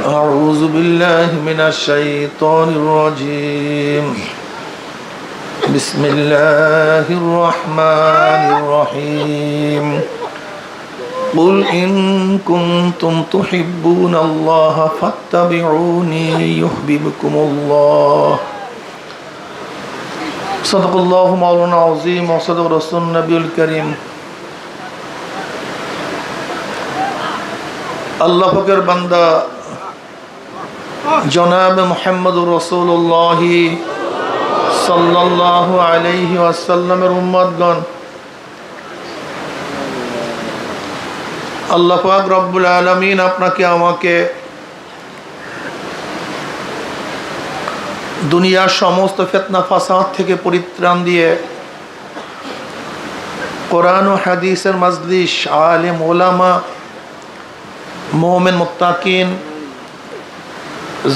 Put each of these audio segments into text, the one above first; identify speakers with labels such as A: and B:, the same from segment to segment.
A: أعوذ بالله من الشيطان الرجيم بسم الله الرحمن الرحيم قل إن كنتم تحبون الله فاتبعوني يحببكم الله صدق الله مولانا العظيم وصدق رسول النبي الكريم আল্লাহ পাকের বান্দা জনাব মুহাম্মদুর রাসূলুল্লাহ সাল্লাল্লাহু আলাইহি ওয়াসাল্লামের উম্মতগণ, আল্লাহ পাক রব্বুল আলামিন আপনাকে আমাকে দুনিয়ার সমস্ত ফিতনা ফাসাদ থেকে পরিত্রাণ দিয়ে কোরআন ও হাদিসের মাজলিস, আলেম ওলামা, মুমিন মুত্তাকিন,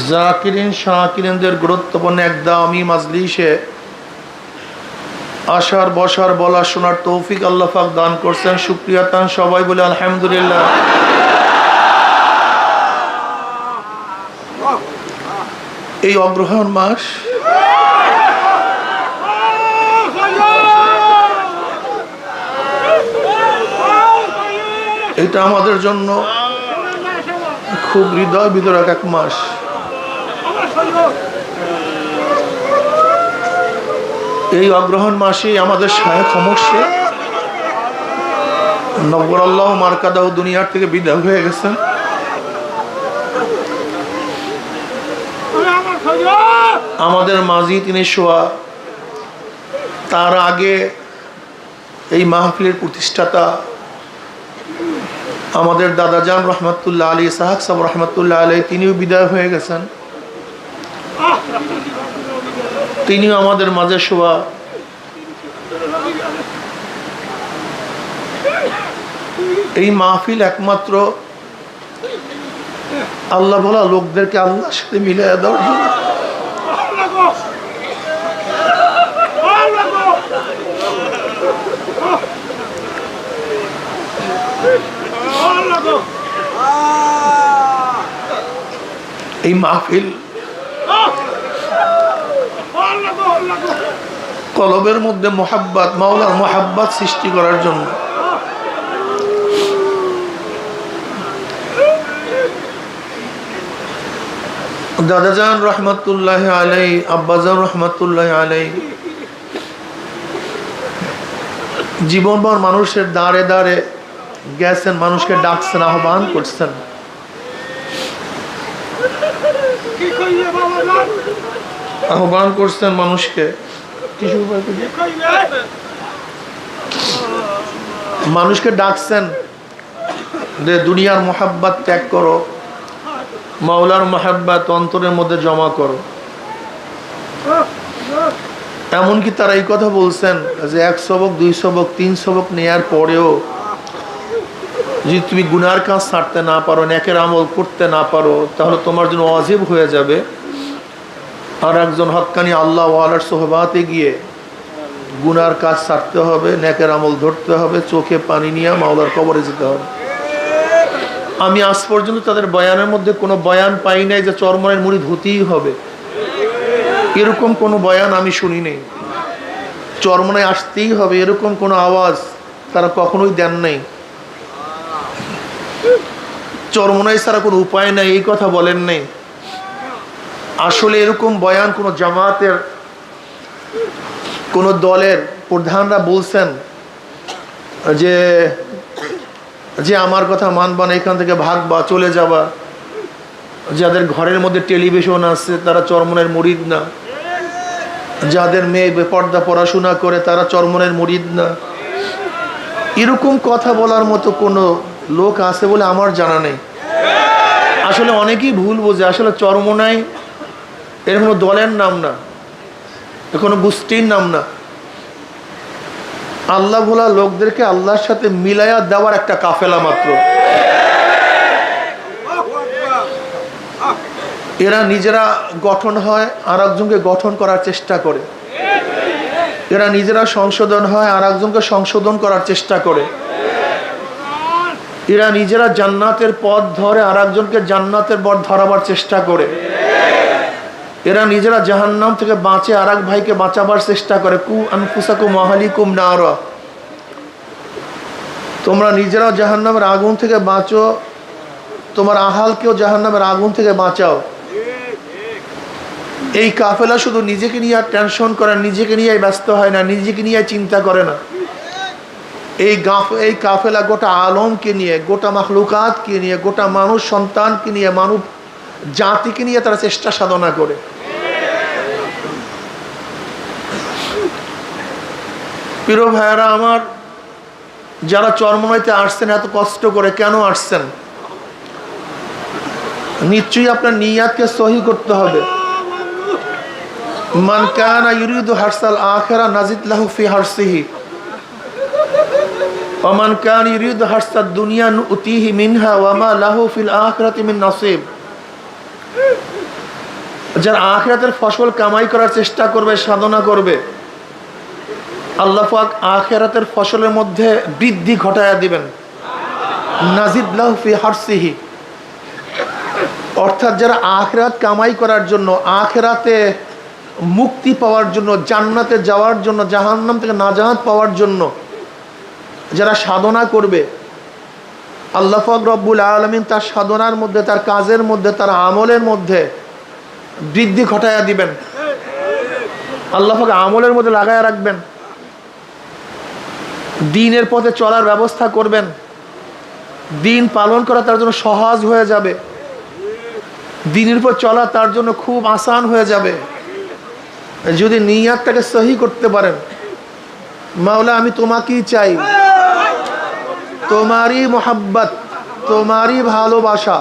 A: জাকিরিন শাকিরিনদের গুরুত্বপূর্ণ এক দামি মাজলিসে আসার বসার বলা শোনার তৌফিক আল্লাহ পাক দান করছেন। শুকরিয়া তান সবাই বলে আলহামদুলিল্লাহ। এই অগ্রহায়ণ মাস এটা আমাদের জন্য খুব হৃদয় বিদারক এক মাস। এই অগ্রহণ মাসে আমাদের শায়েখ সমস্যা নবরাল্লাহ মার্কাদাও দুনিয়ার থেকে বিদায় হয়ে গেছেন। আমাদের মাঝি তিনি শোয়া, তার আগে এই মাহফিলের প্রতিষ্ঠাতা আমাদের দাদাজান রহমতুল্লাহ আলী সাহাক সাহেব রহমতুল্লাহ আলী, তিনিও বিদায় হয়ে গেছেন। তিনিও আমাদের মাঝে শোয়া। এই মাহফিল একমাত্র আল্লাহ বলা লোকদেরকে আল্লাহর সাথে মিলিয়ে দেওয়ার জন্য। এই মাহফিল কলবের মধ্যে মোহাব্বত, মাওলার মোহাব্বত সৃষ্টি করার জন্য। দাদাজান রহমতুল্লাহ আলাই, আব্বাজান রহমতুল্লাহ আলাই জীবনভর মানুষের দাঁড়ে দাঁড়ে গেছেন, মানুষকে ডাকছেন, আহ্বান করছেন। আহ্বান করছেন মানুষকে, মানুষকে ডাকছেন যে দুনিয়ার মোহাব্বত ত্যাগ করো, মাওলার মোহাব্বত অন্তরের মধ্যে জমা করো। এমনকি তারা এই কথা বলছেন যে 1 সবক 2 সবক 3 সবক নেয়ার পরেও যদি তুমি গুনার কাজ ছাড়তে না পারো, নেকের আমল করতে না পারো, তাহলে তোমার জন্য ওয়াজিব হয়ে যাবে আর একজন হক্কানি আল্লাহ ওয়ালার সোহবাতে গিয়ে গুনার কাজ ছাড়তে হবে, নেকের আমল ধরতে হবে, চোখে পানি নিয়ে মাওলার কবরে যেতে হবে। আমি আজ পর্যন্ত তাদের বয়ানের মধ্যে কোনো বয়ান পাই নাই যে চরমনের মুরিদ হতেই হবে, এরকম কোনো বয়ান আমি শুনি নেই। চরমনায় আসতেই হবে এরকম কোনো আওয়াজ তারা কখনোই দেন নাই। চরমনায় ছাড়া কোনো উপায় নাই এই কথা বলেন নাই। আসলে এরকম বয়ান কোনো জামাতের কোনো দলের প্রধানরা বলছেন যে যে আমার কথা মানবা না, এখান থেকে ভাগবা, চলে যাবা। যাদের ঘরের মধ্যে টেলিভিশন আছে তারা চরমনের মুরিদ না, যাদের মেয়ে বেপর্দা পড়াশোনা করে তারা চরমনের মুরিদ না। এরকম কথা বলার মতো কোনো লোক আছে বলে আমার জানা নেই। আসলে অনেকেই ভুল বোঝে, আসলে চরমনাই এর কোনো দলের নাম না, কোনো গোষ্ঠীর নাম না। আল্লাহ ভোলা লোকদেরকে আল্লাহর সাথে মিলাইয়া দেওয়ার একটা কাফেলা মাত্র। এরা নিজেরা গঠন হয়, আর একজনকে গঠন করার চেষ্টা করে। এরা নিজেরা সংশোধন হয়, আর একজনকে সংশোধন করার চেষ্টা করে। এরা নিজেরা জান্নাতের পথ ধরে আর একজনকে জান্নাতের পথ ধরাবার চেষ্টা করে। এরা নিজেরা জাহান্নাম থেকে বাঁচে আর এক ভাইকে বাঁচাবার চেষ্টা করে। কু আনফুসাকুম আহলিকুম নারা, তোমরা নিজেরা জাহান্নামের আগুন থেকে বাঁচো, তোমার আহালকেও জাহান্নামের আগুন থেকে বাঁচাও। এই কাফেলা শুধু নিজেকে নিয়ে আর টেনশন করে, নিজেকে নিয়ে ব্যস্ত হয় না, নিজেকে নিয়ে চিন্তা করে না। এই কাফেলা গোটা আলমকে নিয়ে, গোটা মাখলুকাতকে নিয়ে, গোটা মানুষ সন্তানকে নিয়ে, মানব জাতিকে নিয়ে তারা চেষ্টা সাধনা করে। প্রিয় ভাইয়েরা আমার, যারা চরমনাইতে আসছেন এত কষ্ট করে, কেন আসছেন? নিশ্চয়ই আপনার নিয়াতকে সহি করতে হবে। মান কানা ইউরিদু হারসাল আখিরা নাজিদ লাহু ফি হারসিহি ওয়া মান কানা ইউরিদু হারসাদ দুনিয়া নুতিহি মিনহা ওয়া মা লাহু ফিল আখিরাতি মিন নসিব। যারা আখিরাতের ফসল কামাই করার চেষ্টা করবে, সাধনা করবে, আল্লাহ পাক আখিরাতের ফসলের মধ্যে বৃদ্ধি ঘটায়া দিবেন। নাজিদ লাহু ফি হারসিহি, অর্থাৎ যারা আখিরাত কামাই করার জন্য, আখিরাতে মুক্তি পাওয়ার জন্য, জান্নাতে যাওয়ার জন্য, জাহান্নাম থেকে নাজাত পাওয়ার জন্য যারা সাধনা করবে, আল্লাহ পাক রব্বুল আলামিন তার সাধনার মধ্যে, তার কাজের মধ্যে, তার আমলের মধ্যে বৃদ্ধি ঘটায়া দিবেন। আল্লাহ পাক আমলের মধ্যে লাগায়া রাখবেন। দ্বীনের পথে চলার ব্যবস্থা করবেন। দ্বীন পালন করা তার জন্য সহজ হয়ে যাবে। দ্বীনের উপর চলা তার জন্য খুব আসান হয়ে যাবে যদি নিয়াতটাকে সহি করতে পারেন। মাওলা, আমি তোমাকেই চাই, তোমারই মোহাব্বত, তোমারই ভালোবাসা।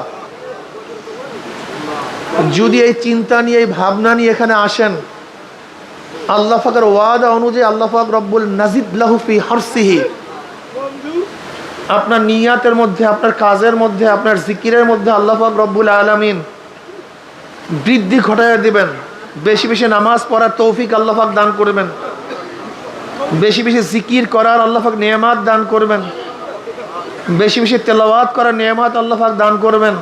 A: যদি এই চিন্তা নিয়ে, এই ভাবনা নিয়ে এখানে আসেন, আল্লাহ পাকের ওয়াদা অনুযায়ী আল্লাহ পাক রব্বুল নাজিদ লাহু ফি হারসিহি, আপনার নিয়াতের মধ্যে, আপনার কাজের মধ্যে, আপনার জিকিরের মধ্যে আল্লাহ পাক রব্বুল আলামিন বৃদ্ধি ঘটাইয়া দিবেন। বেশি বেশি নামাজ পড়ার তৌফিক আল্লাহ পাক দান করবেন। বেশি বেশি জিকির করার আল্লাহ পাক নেয়ামত দান করবেন। বেশি বেশি তেলাওয়াত করার নেয়ামত আল্লাহ পাক দান করবেন।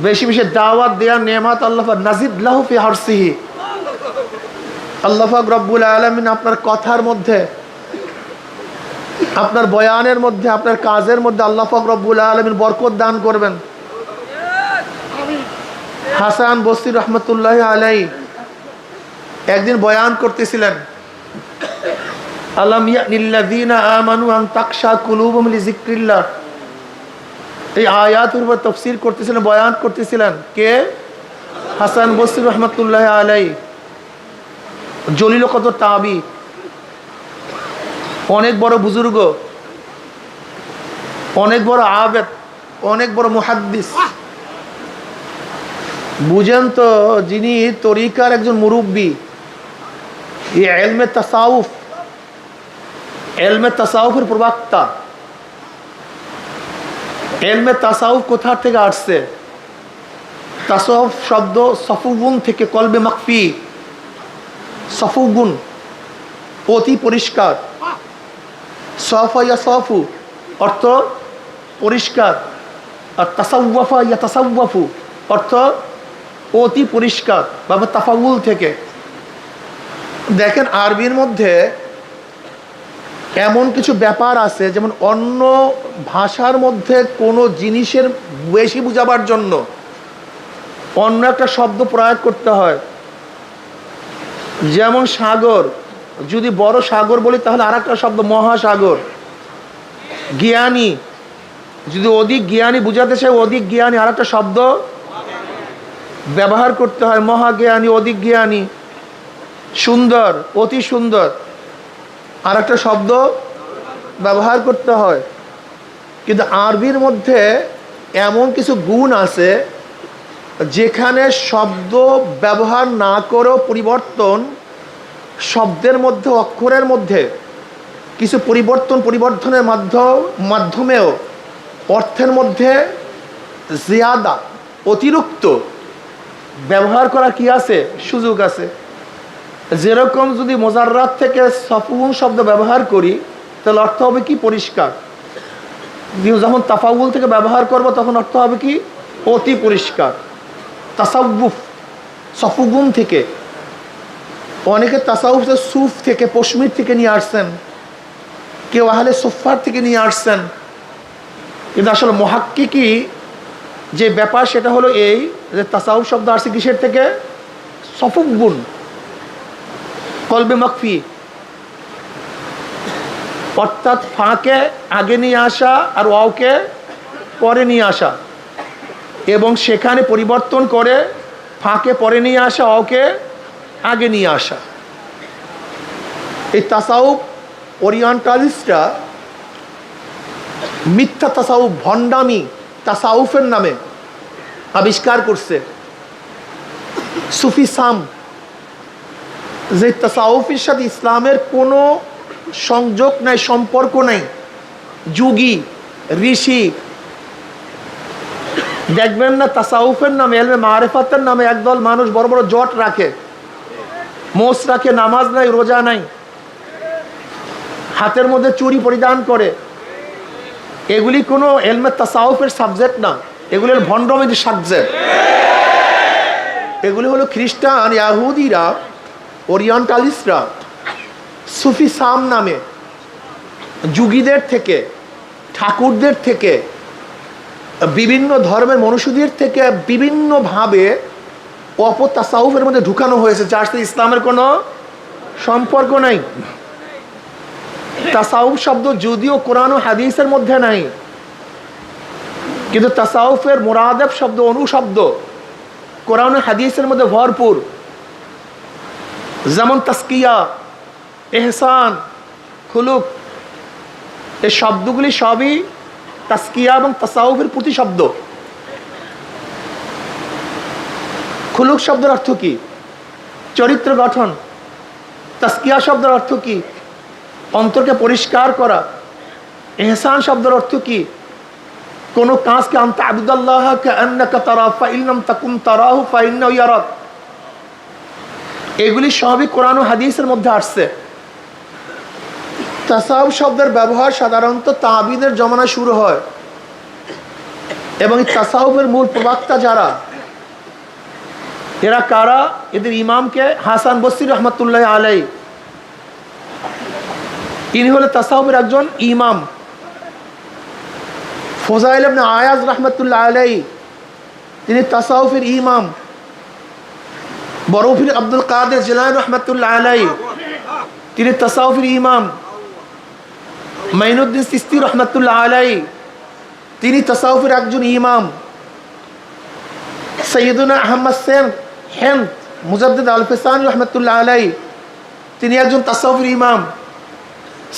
A: বেশি বেশি দাওয়াত দেওয়ার নেয়ামত আল্লাহ পাক নাজিদ লাহু ফি হারসিহি। আল্লাহ পাক রব্বুল আলামিন আপনার কথার মধ্যে, আপনার বয়ানের মধ্যে, আপনার কাজের মধ্যে আল্লাহ পাক রব্বুল আলামিন বরকত দান করবেন। হাসান বসরি রহমতুল্লাহ আলাইহি একদিন বয়ান করতেছিলেন, আলাম ইয়ানিল্লাযীনা আমানু আন তাকশা কুলুবুহুম লিযিকরিল্লাহ। এই আয়াতের উপর তাফসীর করতেছিলেন, বয়ান করতেছিলেন কে? হাসান বসরি রহমতুল্লাহ আলাইহি। জলিল কদর তাবি, অনেক বড় বুজুর্গ, অনেক বড় আবেদ, অনেক বড় মুহাদ্দিস। বুঝেন তো, যিনি তরিকার একজন মুরব্বী, এলমে তাসাউফ, এলমে তাসাউফের প্রবক্তা। এলমে তাসাউফ কোথা থেকে আসছে? তাসাউফ শব্দ সফুগুন থেকে, কলবে মাকফি, সফুগুন অতি পরিষ্কার। সফা ইয়া সফু অর্থ পরিষ্কার, আর তাসাউফা ইয়া তাসাউফু অর্থ অতি পরিষ্কার, বা তাফাউল থেকে। দেখেন, আরবির মধ্যে এমন কিছু ব্যাপার আছে, যেমন অন্য ভাষার মধ্যে কোনো জিনিসের বেশি বুঝাবার জন্য অন্য একটা শব্দ প্রয়োগ করতে হয়। যেমন সাগর, যদি বড় সাগর বলি তাহলে আর একটা শব্দ মহাসাগর। জ্ঞানী, যদি অধিক জ্ঞানী বুঝাতে চাই, অধিক জ্ঞানী আর একটা শব্দ ব্যবহার করতে হয়, মহাজ্ঞানী, অধিক জ্ঞানী। সুন্দর, অতি সুন্দর, আর একটা শব্দ ব্যবহার করতে হয়। কিন্তু আরবির মধ্যে এমন কিছু গুণ আছে যেখানে শব্দ ব্যবহার না করেও পরিবর্তন, শব্দের মধ্যে, অক্ষরের মধ্যে কিছু পরিবর্ধনের মাধ্যমেও অর্থের মধ্যে জিয়াদা, অতিরিক্ত ব্যবহার করার কি আছে, সুযোগ আছে। যেরকম যদি মোজাররাত থেকে সফুন শব্দ ব্যবহার করি তাহলে অর্থ হবে কি? পরিষ্কার। যখন তাফাউল থেকে ব্যবহার করব তখন অর্থ হবে কি অতি পরিষ্কার। তাসাউফ সফুগুম থেকে, অনেকে তাসাউফ সুফ থেকে পশমির থেকে নিয়ে আসছেন, কেউ আহলে সুফার থেকে নিয়ে আসছেন, কিন্তু আসলে মুহাক্কিকি যে ব্যাপার সেটা হলো এই যে তাসাউফ শব্দ আসছে কিসের থেকে? সফুগুন, কলবে মাকফি, অর্থাৎ ফাঁকে আগে নিয়ে আসা আর ওয়াওকে পরে নিয়ে আসা, এবং সেখানে পরিবর্তন করে ফাঁকে পরে নিয়ে আসা, ওকে আগে নিয়ে আসা। এই তাসাউফ ওরিয়েন্টালিস্টরা মিথ্যা তাসাউফ, ভণ্ডামি তাসাউফের নামে আবিষ্কার করছে। সুফিসাম, যে তাসাউফের সাথে ইসলামের কোনো সংযোগ নাই, সম্পর্ক নাই। যুগী, ঋষি, দেখবেন না তাসাউফের নামে, এলমে মারিফাতের নামে একদল মানুষ বড় বড় জট রাখে, মোষ রাখে, নামাজ নাই, রোজা নাই, হাতের মধ্যে চুড়ি পরিধান করে। এগুলি কোনো এলমে তাসাউফের সাবজেক্ট না, এগুলি হলো ভণ্ডামির সাবজেক্ট। এগুলি হলো খ্রিস্টান, ইয়াহুদিরা, ওরিয়েন্টালিস্টরা সুফি সাম নামে যুগীদের থেকে, ঠাকুরদের থেকে, বিভিন্ন ধর্মের মনুষ্যদের থেকে বিভিন্নভাবে অপতাসাউফের মধ্যে ঢুকানো হয়েছে, যার সাথে ইসলামের কোনো সম্পর্ক নাই। তাসাউফ শব্দ যদিও কোরআন ও হাদিসের মধ্যে নাই, কিন্তু তাসাউফের মুরাদেফ শব্দ, অনুশব্দ কোরআন ও হাদিসের মধ্যে ভরপুর। যেমন তাসকিয়া, এহসান, খুলুক, এই শব্দগুলি সবই তাসকিয়া এবং তাসাউফের প্রতিশব্দ। খুলুক শব্দের অর্থ কি? চরিত্র গঠন। তাসকিয়া শব্দের অর্থ কি? অন্তরকে পরিষ্কার করা। এহসান শব্দের অর্থ কি? কোন কাজকে আনতা আবুদাল্লাহ কাআন্নাকা তারা ফাইন লাম তাকুন তারাহু ফাইন্নাহু ইয়ারাক। এগুলি সবই কোরআন ও হাদিসের মধ্যে আসছে। তাসাউফ শব্দের ব্যবহার সাধারণত তাবিনের জমানায় শুরু হয়, এবং তাসাউফের মূল প্রবক্তা যারা, এরা কারা? এদের ইমামকে হাসান বসরি রহমতুল্লাহ আলাই, ইনি হলে তাসাউফের একজন ইমাম। ফজাইল ইবনে আয়াজ রহমতুল্লাহ আলাই, তিনি তাসাউফের ইমাম। বরফির আব্দুল কাদের জিলানী রহমতুল্লাহ আলাই, তিনি তাসাউফের ইমাম। মাইনুদ্দিন চিশতি রহমতুল্লাহ আলাই, তিনি তাসাউফের একজন ইমাম। সৈয়দুনা আহমদ সেন হেন্দ মুজাদ্দিদ আল ফিসানি রহমতুল্লাহ আলাই, তিনি একজন তাসাউফের ইমাম।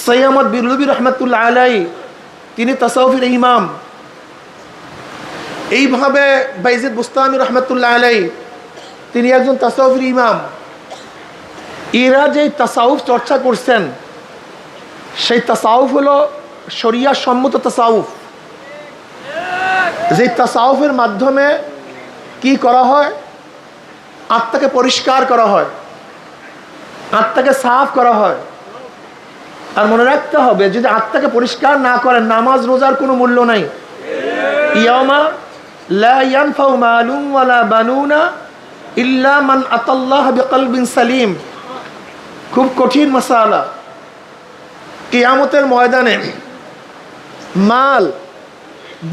A: সৈয়দ আহমদ বিরলুবি রহমতুল্লাহ আলাই, তিনি তাসাউফের ইমাম। এইভাবে বাইজিদ বুস্তামি রহমতুল্লাহ আলাই, তিনি একজন তাসাউফের ইমাম। এরা যে তাসাউফ চর্চা করছেন, সেই তাসাউফ হলো শরিয়া সম্মত তাসাউফ। যে তাসাউফের মাধ্যমে কি করা হয়? আত্মাকে পরিষ্কার করা হয়, আত্মাকে সাফ করা হয়। আর মনে রাখতে হবে, যদি আত্মাকে পরিষ্কার না করেন, নামাজ রোজার কোনো মূল্য নাই। ইয়াউমা লা ইয়ানফাউ মালুন ওয়ালা বানুনা ইল্লা মান আতাল্লাহ বিকলবিন সালিম। খুব কঠিন মাসালা। কিয়ামতের ময়দানে মাল,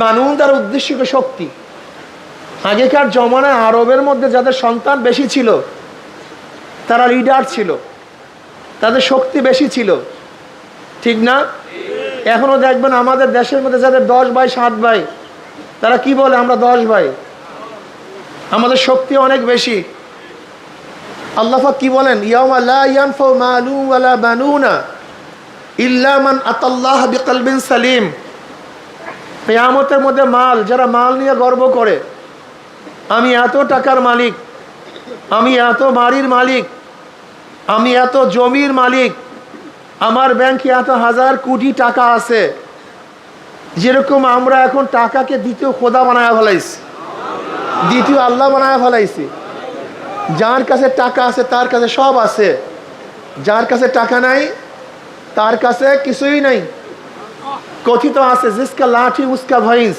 A: বানুন তার উদ্দেশ্য শক্তি। আগেকার জমানায় আরবের মধ্যে যাদের সন্তান বেশি ছিল, তারা লিডার ছিল, তাদের শক্তি বেশি ছিল, ঠিক না? এখনো দেখবেন আমাদের দেশের মধ্যে যাদের 10 ভাই 7 ভাই, তারা কি বলে? আমরা 10 ভাই, আমাদের শক্তি অনেক বেশি। আল্লাহ পাক কি বলেন? ইয়াউমা লা ইয়ানফাউ মালুন ওয়ালা বানুনা ইল্লা মান আতাল্লাহ বিকলবিন সালিম। কিয়ামতের মধ্যে মাল, যারা মাল নিয়ে গর্ব করে, আমি এত টাকার মালিক, আমি এত বাড়ির মালিক, আমি এত জমির মালিক, আমার ব্যাংকে এত হাজার কোটি টাকা আছে। যেরকম আমরা এখন টাকাকে দ্বিতীয় খোদা বানায় ফেলাইছি, দ্বিতীয় আল্লাহ বানায় ফেলাইছি। যার কাছে টাকা আছে তার কাছে সব আছে, যার কাছে টাকা নাই তার কাছে কিছুই নাই। কথিত আছে, জিসকা লাঠি উসকা ভয়েস,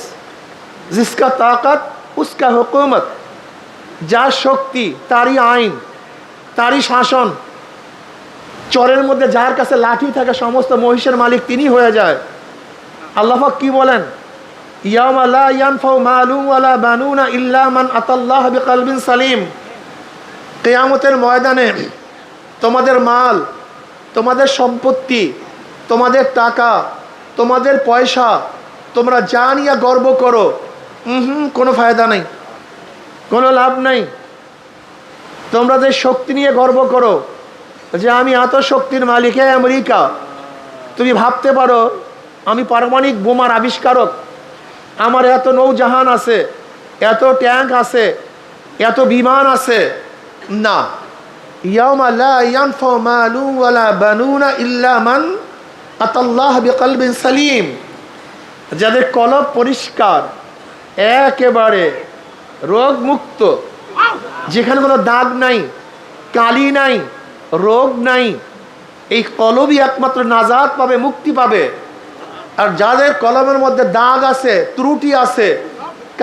A: জিসকা তাকাত উসকা হুকুমত। যার শক্তি তারই আইন, তারই শাসন। চরের মধ্যে যার কাছে লাঠি থাকে সমস্ত মহিষের মালিক তিনি হয়ে যায়। আল্লাহ পাক কি বলেন? ইয়াউমা লা ইয়ানফাউ মালুন ওয়ালা বানুনা ইল্লা মান আতাল্লাহ বিকলবিন সালিম। কিয়ামতের ময়দানে তোমাদের মাল, তোমাদের সম্পত্তি, তোমাদের টাকা, তোমাদের পয়সা, তোমরা যা নিয়ে গর্ব করো, কোনো ফায়দা নেই, কোনো লাভ নেই। তোমরা যে শক্তি নিয়ে গর্ব করো যে আমি এত শক্তির মালিক, হে আমেরিকা, তুমি ভাবতে পারো আমি পারমাণবিক বোমার আবিষ্কারক, আমার এত নৌজাহান আছে, এত ট্যাঙ্ক আছে, এত বিমান আছে। না, ইয়াউমা লা ইয়ানফাউ মালুন ওয়ালা বানুনা ইল্লা মান আতাল্লাহ বিকলবিন সালিম। যাদের কলব পরিষ্কার, একেবারে রোগমুক্ত, যেখানে কোনো দাগ নাই, কালি নাই, রোগ নাই, এই কলবই একমাত্র নাজাত পাবে, মুক্তি পাবে। আর যাদের কলমের মধ্যে দাগ আছে, ত্রুটি আছে,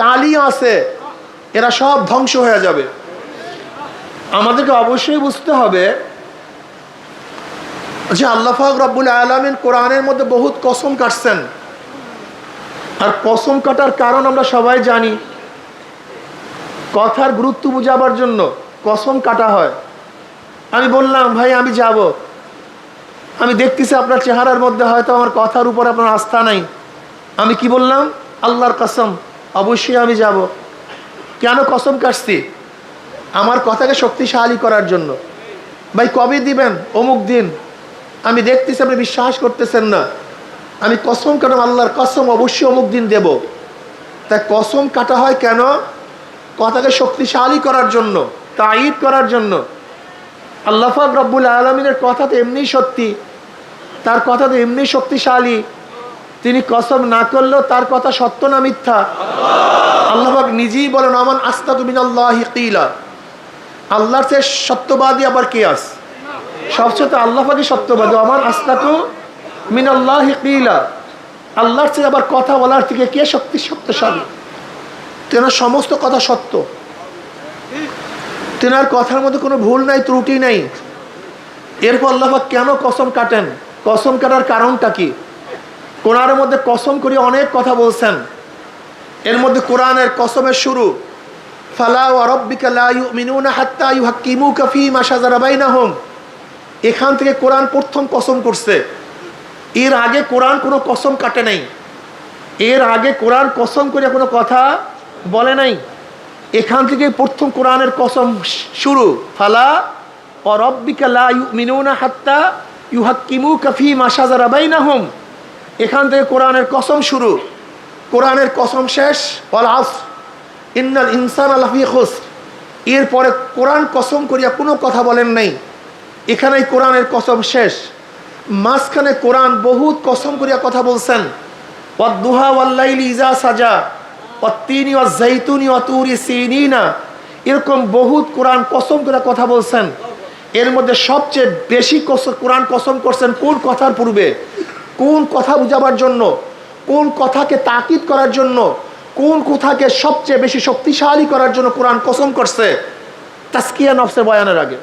A: কালি আছে, এরা সব ধ্বংস হয়ে যাবে। আমাদেরকে অবশ্যই বুঝতে হবে যে আল্লাহ পাক রব্বুল আলামিন কোরআনের মধ্যে বহুত কসম কাটছেন। আর কসম কাটার কারণ আমরা সবাই জানি। কথার গুরুত্ব বোঝাবার জন্য কসম কাটা হয়। আমি বললাম, ভাই আমি যাব, আমি দেখতেছি আপনার চেহারার মধ্যে হয়তো আমার কথার উপর আপনার আস্থা নাই। আমি কি বললাম? আল্লাহর কসম, অবশ্যই আমি যাব। কেন কসম কাটছি? আমার কথাকে শক্তিশালী করার জন্য। ভাই কবে দিবেন? অমুক দিন। আমি দেখতেছি আপনি বিশ্বাস করতেছেন না, আমি কসম কাটাম, আল্লাহর কসম, অবশ্যই অমুক দিন দেব। তাই কসম কাটা হয় কেন? কথাকে শক্তিশালী করার জন্য, তাঈদ করার জন্য। আল্লাহ পাক রব্বুল আলামিনের কথা তো এমনি সত্যি, তার কথা তো এমনি শক্তিশালী। তিনি কসম না করলেও তার কথা সত্য না মিথ্যা? আল্লাহ পাক নিজেই বলেন, আমান আস্তাকু মিনাল্লাহি কিলা। আল্লাহর চেয়ে সত্যবাদী আবার কে আছে? সবচেয়ে তো আল্লাহ পাকই সত্যবাদী। আমান আস্তাকু মিনাল্লাহি কিলা। আল্লাহর চেয়ে আবার কথা বলার থেকে কে শক্তিশালী? তেনার সমস্ত কথা সত্য, তেনার কথার মধ্যে কোনো ভুল নাই, ত্রুটি নাই। এরপর আল্লাহ পাক কেন কসম কাটেন? কসম কাটার কারণটা কি? কোরআনের মধ্যে কসম করে অনেক কথা বলছেন। এর মধ্যে কোরআনের কসমের শুরু, ফালা ওয়া রাব্বিকা লা ইউমিনুনা হাত্তা ইউহাক্কিমুকা ফীমা শাজারা বাইনাহুম। এখান থেকে কোরআন প্রথম কসম করছে। এর আগে কোরআন কোনো কসম কাটে নাই। এর আগে কোরআন কসম করে কোনো কথা বলে নাই। এখান থেকে প্রথম কোরআনের কসম শুরু, ফালা ওয়া রাব্বিকা লা ইউমিনুনা হাত্তা ইউহাক্কিমুকা ফীমা শাজারা বাইনাহুম। এখান থেকে কোরআনের কসম শুরু, কোরআনের কসম শেষ, ওয়াল আসর ইন্নাল ইনসানা লাফি খুসর। এরপরে কোরআন কসম করিয়া কোনো কথা বলেন নাই, এখানেই কোরআনের কসম শেষ। মাঝখানে কোরআন বহুত কসম করিয়া কথা বলছেন, ওয়াদ-দুহা ওয়াল-লাইলি ইযা সাজা ওয়াত-তিনি ওয়াজ-যাইতুনি ওয়া তুরি সিনিনা। এরকম বহুত কোরআন কসম করে কথা বলছেন। এর মধ্যে সবচেয়ে বেশি কোরআন কসম করছেন কোন কথার পূর্বে? কোন কথা বুঝাবার জন্য? কোন কথাকে তাকিদ করার জন্য? কোন কথাকে সবচেয়ে বেশি শক্তিশালী করার জন্য কোরআন কসম করছে? তাসকিয়া নফসের বয়ানের আগে।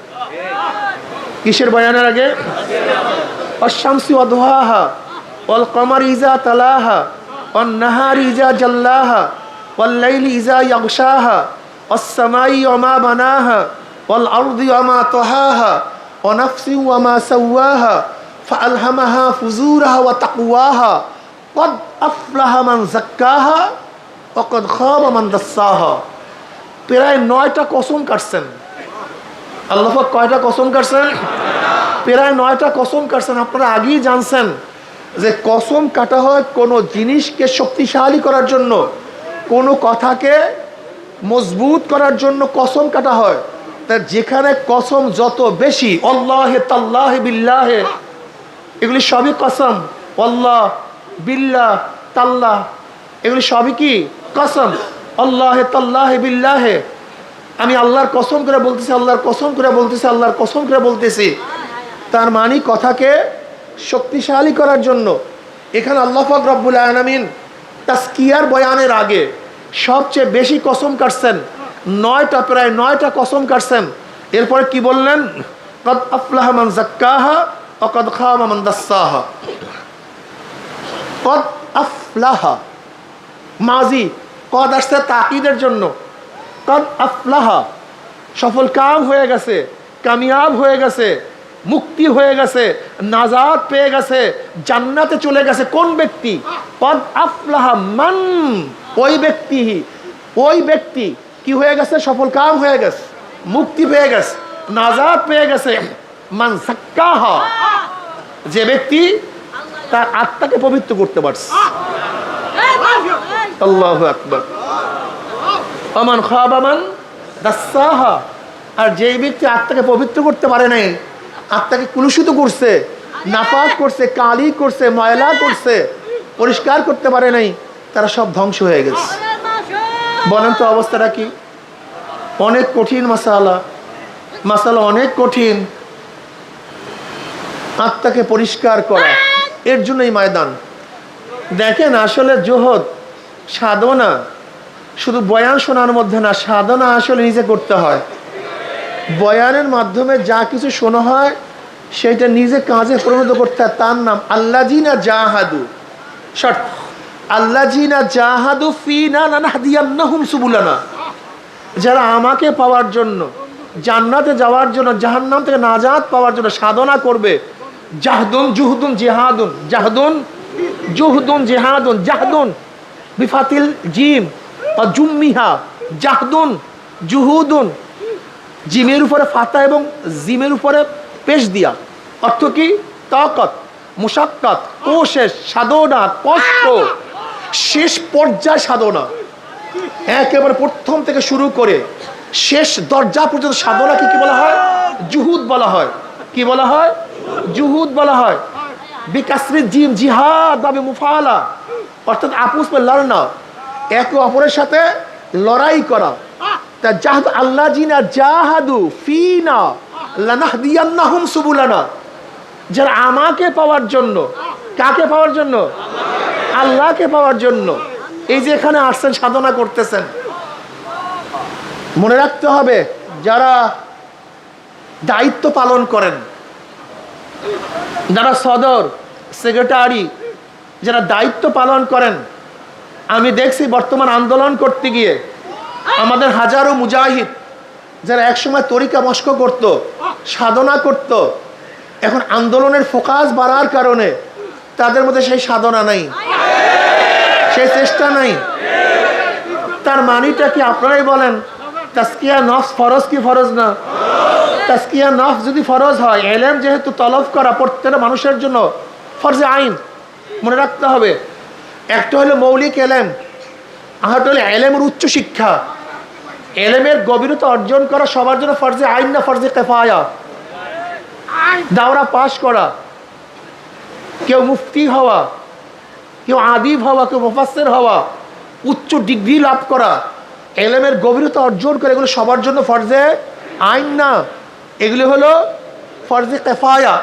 A: কিসের বয়ানের আগে? আশ-শামসি ওয়া দুহাহা ওয়াল কমারি ইযা তালাহা ওয়ান নাহারি ইযা জাল্লাহা ওয়াল লাইলি ইযা ইয়াগশাহা ওয়াস সামাই ওয়া মা বানাহা ওয়াল আরদি ওয়া মা তাহাহা ওয়া নাফসি ওয়া মা সাওয়াহা ফাআলহামাহা ফুজুরাহা ওয়া তাকওয়াহা ক্বাদ আফলাহা মান যাক্কাহা ওয়া ক্বাদ খাবা মান দাসসাহা। প্রায় 9টা কসম কাটছেন। আল্লাহ পাক কয়টা কসম কাটছেন? প্রায় 9টা কসম কাটছেন। আপনারা আগেই জানছেন যে কসম কাটা হয় কোনো জিনিসকে শক্তিশালী করার জন্য, কোনো কথাকে মজবুত করার জন্য কসম কাটা হয়। তা যেখানে কসম যত বেশি, আল্লাহে তাল্লাহে বিল্লাহে, এগুলি সবই কসম। আল্লাহ, বিল্লাহ, তাল্লাহ, এগুলি সবই কি কসম। আল্লাহে তাল্লাহে বিল্লাহে, আমি আল্লাহর কসম করে বলতেছি, আল্লাহর কসম করে বলতেছি, আল্লাহর কসম করে বলতেছি। তার মানে কথাকে শক্তিশালী করার জন্য, এখানে আল্লাহ পাক রব্বুল আলামিন তাসকিয়ার বয়ানের আগে সবচেয়ে বেশি কসম কাটছেন, 9টা, প্রায় 9টা কসম কাটছেন। এরপরে কি বললেন? কদ আফলাহা মান যাক্কাহা ওয়া কদ খাবা মান দাসসাহা। কদ আফলাহা মাজি, কদ আসছে তাকিদের জন্য। কদ আফলাহা সফল কাম হয়ে গেছে, কামিয়াব হয়ে গেছে, মুক্তি হয়ে গেছে, নাজাত পেয়ে গেছে, জান্নাতে চলে গেছে। কোন ব্যক্তি? কদ আফলাহা মান, ওই ব্যক্তি কি হয়ে গেছে? সফল কাম হয়ে গেছে, মুক্তি পেয়ে গেছে, নাজাত পেয়ে গেছে। মান যাক্কাহা, যে ব্যক্তি তার আত্মাকে পবিত্র করতে পারছে। আল্লাহু আকবার। আমান খাবা মান দাসসাহা, আর যেই ব্যক্তি আত্মাকে পবিত্র করতে পারে নাই, আত্মাকে কুলুষিত করছে, নাপাক করছে, কালি করছে, ময়লা করছে, পরিষ্কার করতে পারে নাই, তারা সব ধ্বংস হয়ে গেছে। বলেন তো অবস্থাটা কি? অনেক কঠিন মাসালা অনেক কঠিন। আত্মাকে পরিষ্কার করা, এর জন্যই ময়দান। দেখেন আসলে জোহদ, সাধনা শুধু বয়ান শোনার মধ্যে না, সাধনা আসলে নিজে করতে হয়। বয়ানের মাধ্যমে যা কিছু শোনা হয় সেটা নিজে কাজে পরিণত করতে হয়। তার নাম আল্লাযিনা জাহাদু। শর্ত, আল্লাযিনা জাহাদু ফিনা লানাহদিয়ান্নাহুম সুবুলানা। যারা আমাকে পাওয়ার জন্য, জান্নাতে যাওয়ার জন্য, জাহান্নাম থেকে নাজাত পাওয়ার জন্য সাধনা করবে। জাহদুন জুহদুন জিহাদুন, জাহদুন জুহদুন জিহাদুন, জাহদুন বিফাতিল জিম বা জুম্মিহা, জাহদুন জুহুদুন, জিমের উপরে ফাতা এবং জিমের উপরে পেশ দিয়া। অর্থ কি? তাকাত, মুশাক্কাত, কোশেষ, সাধনা, কষ্ট, শেষ পর্যায় সাধনা। একেবারে প্রথম থেকে শুরু করে শেষ দরজা পর্যন্ত সাধনাকে কি বলা হয়? জুহুদ বলা হয়। কি বলা হয়? জুহুদ বলা হয়। বিকাসরি জিম, জিহাদ বা মুফালা, অর্থাৎ আপুস মে লড়না, একে অপরের সাথে লড়াই করা। তা জাহাদ, আল্লাযিনা জাহাদু ফিনা লানাহদিয়ান্নাহুম সুবুলানা। যারা আমাকে পাওয়ার জন্য, কাকে পাওয়ার জন্য? আল্লাহকে পাওয়ার জন্য এই যে এখানে আসছেন, সাধনা করতেছেন। মনে রাখতে হবে, যারা দায়িত্ব পালন করেন, যারা সদর, সেক্রেটারি, যারা দায়িত্ব পালন করেন, আমি দেখছি বর্তমান আন্দোলন করতে গিয়ে আমাদের হাজারো মুজাহিদ যারা একসময় তরিকা মস্ক করত, সাধনা করত, এখন আন্দোলনের ফোকাস বাড়ার কারণে তাদের মধ্যে সেই সাধনা নাই, সেই চেষ্টা নাই। তার মানিটা কি আপনারাই বলেন? তাসকিয়া নফস ফরজ কি ফরজ না? তাসকিয়া নফস যদি ফরজ হয়, এলেম যেহেতু তলব করা প্রত্যেকটা মানুষের জন্য ফরজে আইন। মনে রাখতে হবে, একটা হলো মৌলিক এলেম, আরেকটা হলো এলেমের উচ্চ শিক্ষা। এলেমের গভীরতা অর্জন করা সবার জন্য ফরজে আইন না ফরজে কিফায়া। দাওরা পাশ করা, কেউ মুফতি হওয়া, কেউ আদিব হওয়া, কেউ মুফাসসির হওয়া, উচ্চ ডিগ্রি লাভ করা, এলেমের গভীরতা অর্জন করে, এগুলো সবার জন্য ফরজে আইন না, এগুলি হলো ফরজে কিফায়া।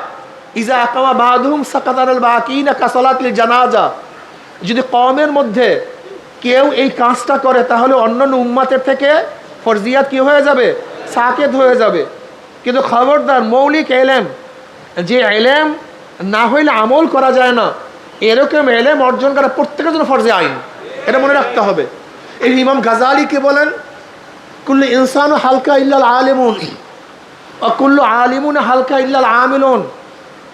A: ইজা আকামা বাদুহুম সাকাতাল বাকিনা কাসালাতিল জানাজা। যদি কওমের মধ্যে কেউ এই কাজটা করে তাহলে অন্যান্য উম্মাতের থেকে ফরজিয়াত কি হয়ে যাবে? সাকেত হয়ে যাবে। কিন্তু খবরদার, মৌলিক এলেম, যে এলেম না হইলে আমল করা যায় না, এরকম এলেম অর্জন করা প্রত্যেকের জন্য ফরজে আইন। এটা মনে রাখতে হবে। এই ইমাম গাজালিকে বলেন, কুল্লু ইনসানু হালকা ইল্লাল আলিমুন ওয়া কুল্লু আলিমুন হালকা ইল্লাল আমিলুন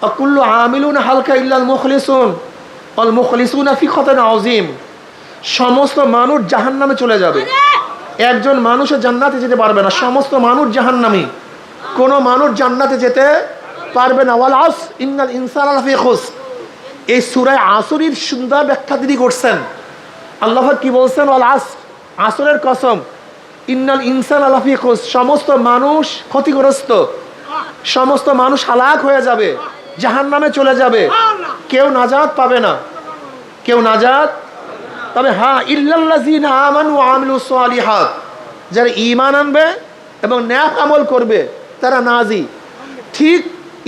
A: ওয়া কুল্লু আমিলুন হালকা ইল্লাল মুখলিসুন ওয়াল মুখলিসুনা ফি খাতান আযীম। সমস্ত মানুষ জাহান্নামে চলে যাবে, একজন মানুষও জান্নাতে যেতে পারবে না। সমস্ত মানুষ জাহান্নামী, কোনো মানুষ জান্নাতে যেতে পারবে না। ওয়াল আস ইন্নাল ইনসানা লাফি খুসর। এই সূরা আসরের সুন্দর ব্যাখ্যা তিনি করছেন। আল্লাহ কি বলছেন? ওয়াল আস, আসরের কসম, ইন্নাল ইনসানা লাফি খুসর, সমস্ত মানুষ ক্ষতিগ্রস্ত, সমস্ত মানুষ হালাক হয়ে যাবে, জাহান্নামে চলে যাবে, কেউ নাজাত পাবে না, কেউ নাজাত। তবে হ্যাঁ, ইল্লাল্লাযিনা আমানু ওয়া আমিলুস সালিহাত, যারা ঈমান আনবে এবং নেক আমল করবে তারা নাজি। ঠিক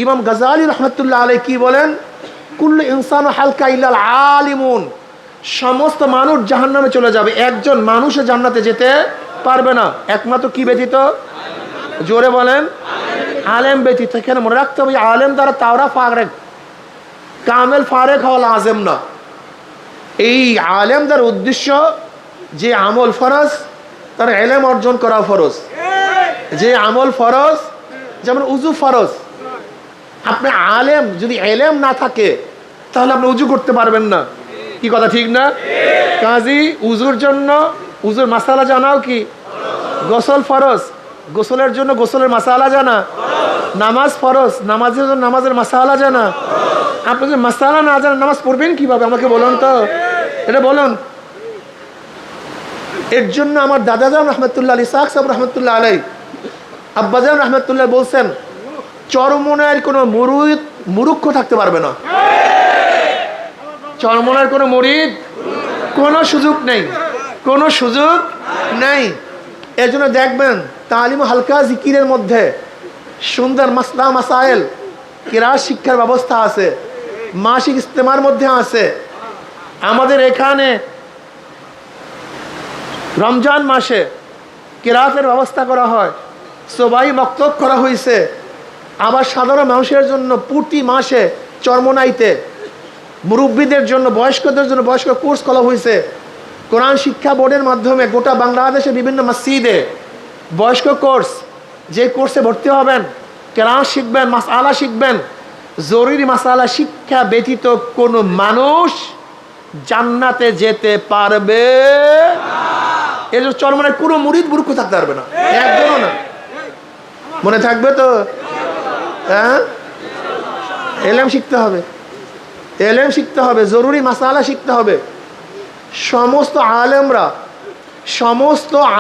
A: ইমাম গাজালি রাহমাতুল্লাহ আলাইহি কি বলেন? কুল্লু ইনসানু হালকা ইল্লাল আলিমুন, সমস্ত মানুষ জাহান্নামে চলে যাবে, একজন মানুষও জান্নাতে যেতে পারবে না, একমাত্র কি ব্যতীত? জোরে বলেন, আলেম ব্যতীত। এখানে মনে রাখতে হবে আলেম দ্বারা তাওরা ফারেক, কামেল ফারেক হওয়া লাজেম না। এই আলেম দ্বারা উদ্দেশ্য যে আমল ফরজ তার এলেম অর্জন করা ফরজ। যে আমল ফরজ, যেমন উজু ফরজ, আপনি আলেম যদি এলেম না থাকে তাহলে আপনি উজু করতে পারবেন না। কি কথা ঠিক না? কাজী উজুর জন্য উজুর মাসালা জানাও কি? গোসল ফরজ, গোসলের জন্য গোসলের মাসালা জানা। নামাজ ফরজ, নামাজের জন্য নামাজের মাসালা জানা। আপনি যদি মাসালা না জানেন নামাজ পড়বেন কিভাবে? আমাকে বলুন তো, এটা বলুন। এর জন্য আমার দাদাজান রহমতুল্লাহ আলী, ইসহাক সাহেব রহমতুল্লাহ আলাই, আব্বাজান রহমতুল্লাহ বলছেন চরমনায়ের কোনো মুরুক্ষ থাকতে পারবে না। চরমনায়ের কোনো মুরিদ কোনো সুযোগ নেই, কোনো সুযোগ নেই। এর জন্য দেখবেন তালিম হালকা জিকিরের মধ্যে সুন্দর মাসলা মাসাইল কিরাত শিক্ষার ব্যবস্থা আছে, মাসিক ইস্তেমার মধ্যে আছে। আমাদের এখানে রমজান মাসে কিরাতের ব্যবস্থা করা হয়, সবাই মক্তব করা হয়েছে। আবার সাধারণ মানুষের জন্য প্রতি মাসে চরমনাইতে মুরব্বীদের জন্য, বয়স্কদের জন্য বয়স্ক কোর্স করা হয়েছে। কোরআন শিক্ষা বোর্ডের মাধ্যমে গোটা বাংলাদেশে বিভিন্ন মসজিদে বয়স্ক কোর্স, যে কোর্সে ভর্তি হবেন, কেরাত শিখবেন, মাসআলা শিখবেন। জরুরি মাসআলা শিক্ষা ব্যতীত কোনো মানুষ জান্নাতে যেতে পারবে এর চরমনায় কোনো মুরিদ বুরুক্ষ থাকতে পারবে না, একজনও না। মনে থাকবে তো? হ্যাঁ, এলেম শিখতে হবে, এলেম শিখতে হবে, জরুরি মাসালা শিখতে হবে। সমস্ত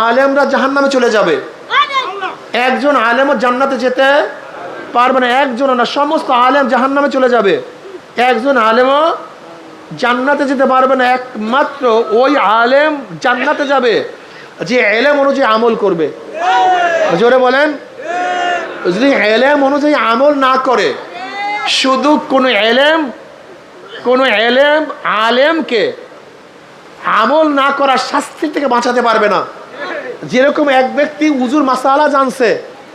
A: আলেমরা জাহান্নামে চলে যাবে, একজন আলেমও জান্নাতে যেতে পারবে না, একজনও না। সমস্ত আলেম জাহান্নামে চলে যাবে, একজন আলেমও জান্নাতে যেতে পারবে না। একমাত্র ওই আলেম জান্নাতে যাবে যে এলেম অনুযায়ী আমল করবে। জোরে বলেন। যদি এলেম অনুযায়ী আমল না করে, শুধু কোনো এলেম আলেমকে আমল না করার শাস্তি থেকে বাঁচাতে পারবে না। যেরকম এক ব্যক্তি উজুর মাসালা জানছে,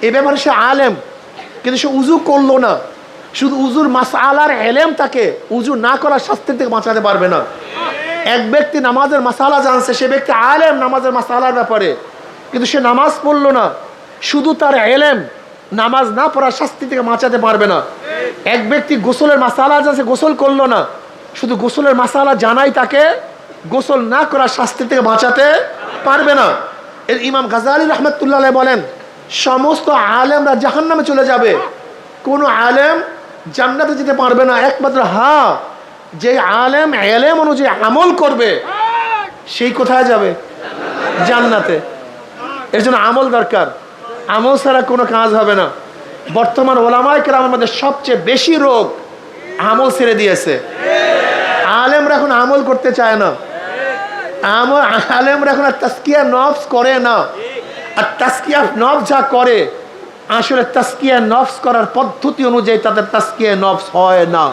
A: এ ব্যাপারে সে আলেম, কিন্তু সে উজু করলো না, শুধু উজুর মাসালার এলেম তাকে উজু না করার শাস্তি থেকে বাঁচাতে পারবে না। এক ব্যক্তি নামাজের মাসালা জানছে, সে ব্যক্তি আলেম নামাজের মাসালার ব্যাপারে, কিন্তু সে নামাজ পড়লো না, শুধু তার এলেম নামাজ না পড়ার শাস্তি থেকে বাঁচাতে পারবে না। এক ব্যক্তি গোসলের মাসালা জানছে, গোসল করলো না, শুধু গোসলের মাসালা জানাই তাকে গোসল না করার শাস্তি থেকে বাঁচাতে পারবে না। এর ইমাম গাজালি রহমতুল্লাহ বলেন সমস্ত আলেমরা জাহান্নামে চলে যাবে, কোনো আলেম জান্নাতে যেতে পারবে না। একমাত্র যে আলেম এলেম অনুযায়ী আমল করবে সেই কোথায় যাবে? জান্নাতে। এর জন্য আমল দরকার, আমল ছাড়া কোনো কাজ হবে না। বর্তমান ওলামায়ে কেরামের মধ্যে সবচেয়ে বেশি রোগ আমল ছেড়ে দিয়েছে। আলেমরা এখন আমল করতে চায় না, আলেমরা এখন আর তাসকিয়া নফস করে না। আর তাসকিয়া নফস যা করে, আসলে তাসকিয়া নফস করার পদ্ধতি অনুযায়ী তাদের তাসকিয়া নফস হয় না।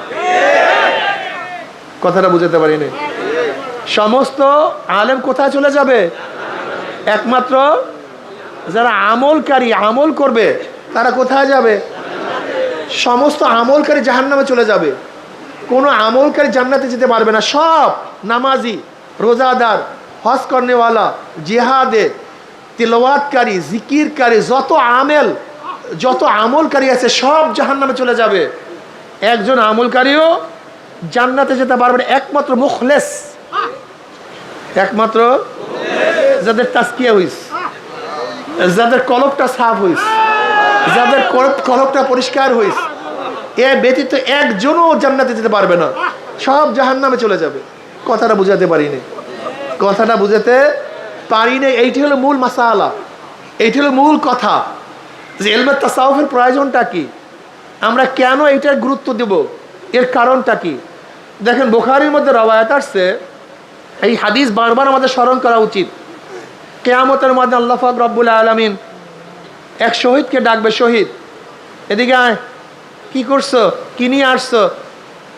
A: কথাটা বুঝতে পারিনি। সমস্ত আলেম কোথায় চলে যাবে? একমাত্র যারা আমলকারী, আমল করবে তারা কোথায় যাবে? সমস্ত আমলকারী জাহান্নামে চলে যাবে, কোনো আমলকারী জান্নাতে যেতে পারবে না। সব নামাজি, রোজাদার, হজ করনেওয়ালা, জিহাদে, তিলাওয়াতকারী, জিকিরকারী, যত আমলকারী আছে সব জাহান্নামে চলে যাবে। একজন আমলকারীও জান্নাতে যেতে পারবে না। একমাত্র মুখলেস, একমাত্র যাদের তাসকিয়া হইছে, যাদের কলবটা সাফ হইছে, যাদের কলবটা পরিষ্কার হইছে, এ ব্যতীত একজনও জান্নাতে যেতে পারবে না, সব জাহান্নামে চলে যাবে। কথাটা বুঝাতে পারিনি, কথাটা বুঝাতে পারিনি। এইটি হলো মূল মাসালা, এইটি হলো মূল কথা যে ইলমে তাসাউফের প্রয়োজনটা কি, আমরা কেন এইটার গুরুত্ব দেব, এর কারণটা কি। দেখেন বুখারীর মধ্যে রওয়ায়াত আসছে, এই হাদিস বারবার আমাদের স্মরণ করা উচিত। কিয়ামতের মধ্যে আল্লাহ পাক রব্বুল আলামিন এক শহীদকে ডাকবে, শহীদ এদিকে আয়, কি করছো, কি নিয়ে আসছো?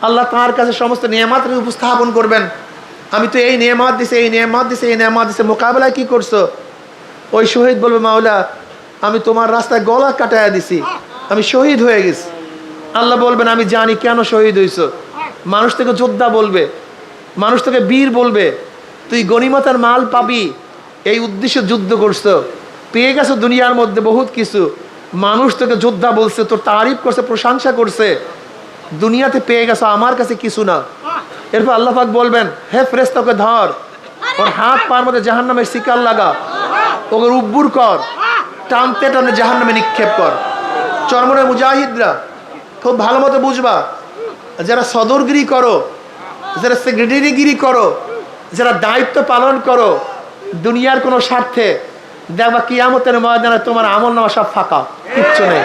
A: আল্লাহ তার কাছে সমস্ত নিয়ামত উপস্থাপন করবেন, আমি তো এই নিয়ামত দিছে, এই নিয়ামত দিছে, এই নিয়ামত দিছে, মোকাবেলায় কি করছো? ওই শহীদ বলবে, মাওলা আমি তোমার রাস্তায় গলা কাটায়া দিছি, আমি শহীদ হয়ে গেছি। আল্লাহ বলবেন, আমি জানি কেন শহীদ হইছো। মানুষ থেকে যোদ্ধা বলবে, মানুষ থেকে বীর বলবে, তুই গনিমতের মাল পাবি এই উদ্দেশ্যে যুদ্ধ করছো, পেয়ে গেছো দুনিয়ার মধ্যে বহুত কিছু, মানুষ তোকে যোদ্ধা বলছে, তোর তারিফ করছে, প্রশংসা করছে, দুনিয়াতে পেয়ে গেছো, আমার কাছে কিছু না। এরপর আল্লাহ পাক বলবেন, হে ফেরেশতা ওকে ধর, ওর হাত পার মধ্যে জাহান্নামের শিকার লাগা, ওকে উব্বুর কর, টানতে টানতে জাহান্নামে নিক্ষেপ কর। চরমনের মুজাহিদরা খুব ভালো মতো বুঝবা, যারা সদরগিরি করো, যারা সেক্রেটারিগিরি করো, যারা দায়িত্ব পালন করো দুনিয়ার কোনো স্বার্থে, দেখবা কিয়ামতের ময়দানে তোমার আমল নামা সব ফাঁকা, কিচ্ছু নেই।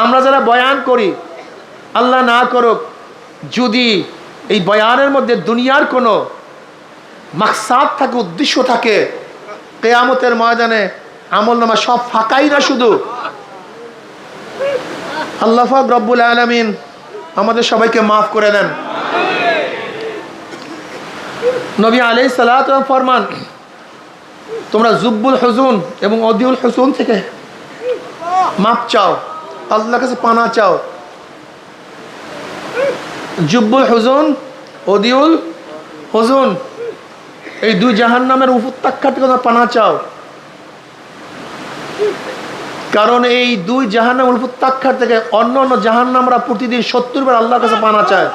A: আমরা যারা বয়ান করি, আল্লাহ না করুক যদি এই বয়ানের মধ্যে দুনিয়ার কোনো মাকসাদ থাকে, উদ্দেশ্য থাকে, কিয়ামতের ময়দানে আমল নামা সব ফাঁকাই না, শুধু আল্লাহ পাক রব্বুল আলামিন আমাদের সবাইকে মাফ করে দেন। নবী আলাইহিস সালাতু ওয়াস সালাম ফরমান, তোমরা জুব্বুল হুজুন এবং অদিউল হুজুন থেকে মাপ চাও, আল্লাহর কাছে পানা চাও। জুব্বুল হুজুন, অদিউল হুজুন, এই দুই জাহান্নামের উপত্যকা থেকে তোমরা পানা চাও, কারণ এই দুই জাহান্নামের উপত্যকা থেকে অন্য অন্য জাহান্নামরা প্রতিদিন 70 বার আল্লাহর কাছে পানা চায়।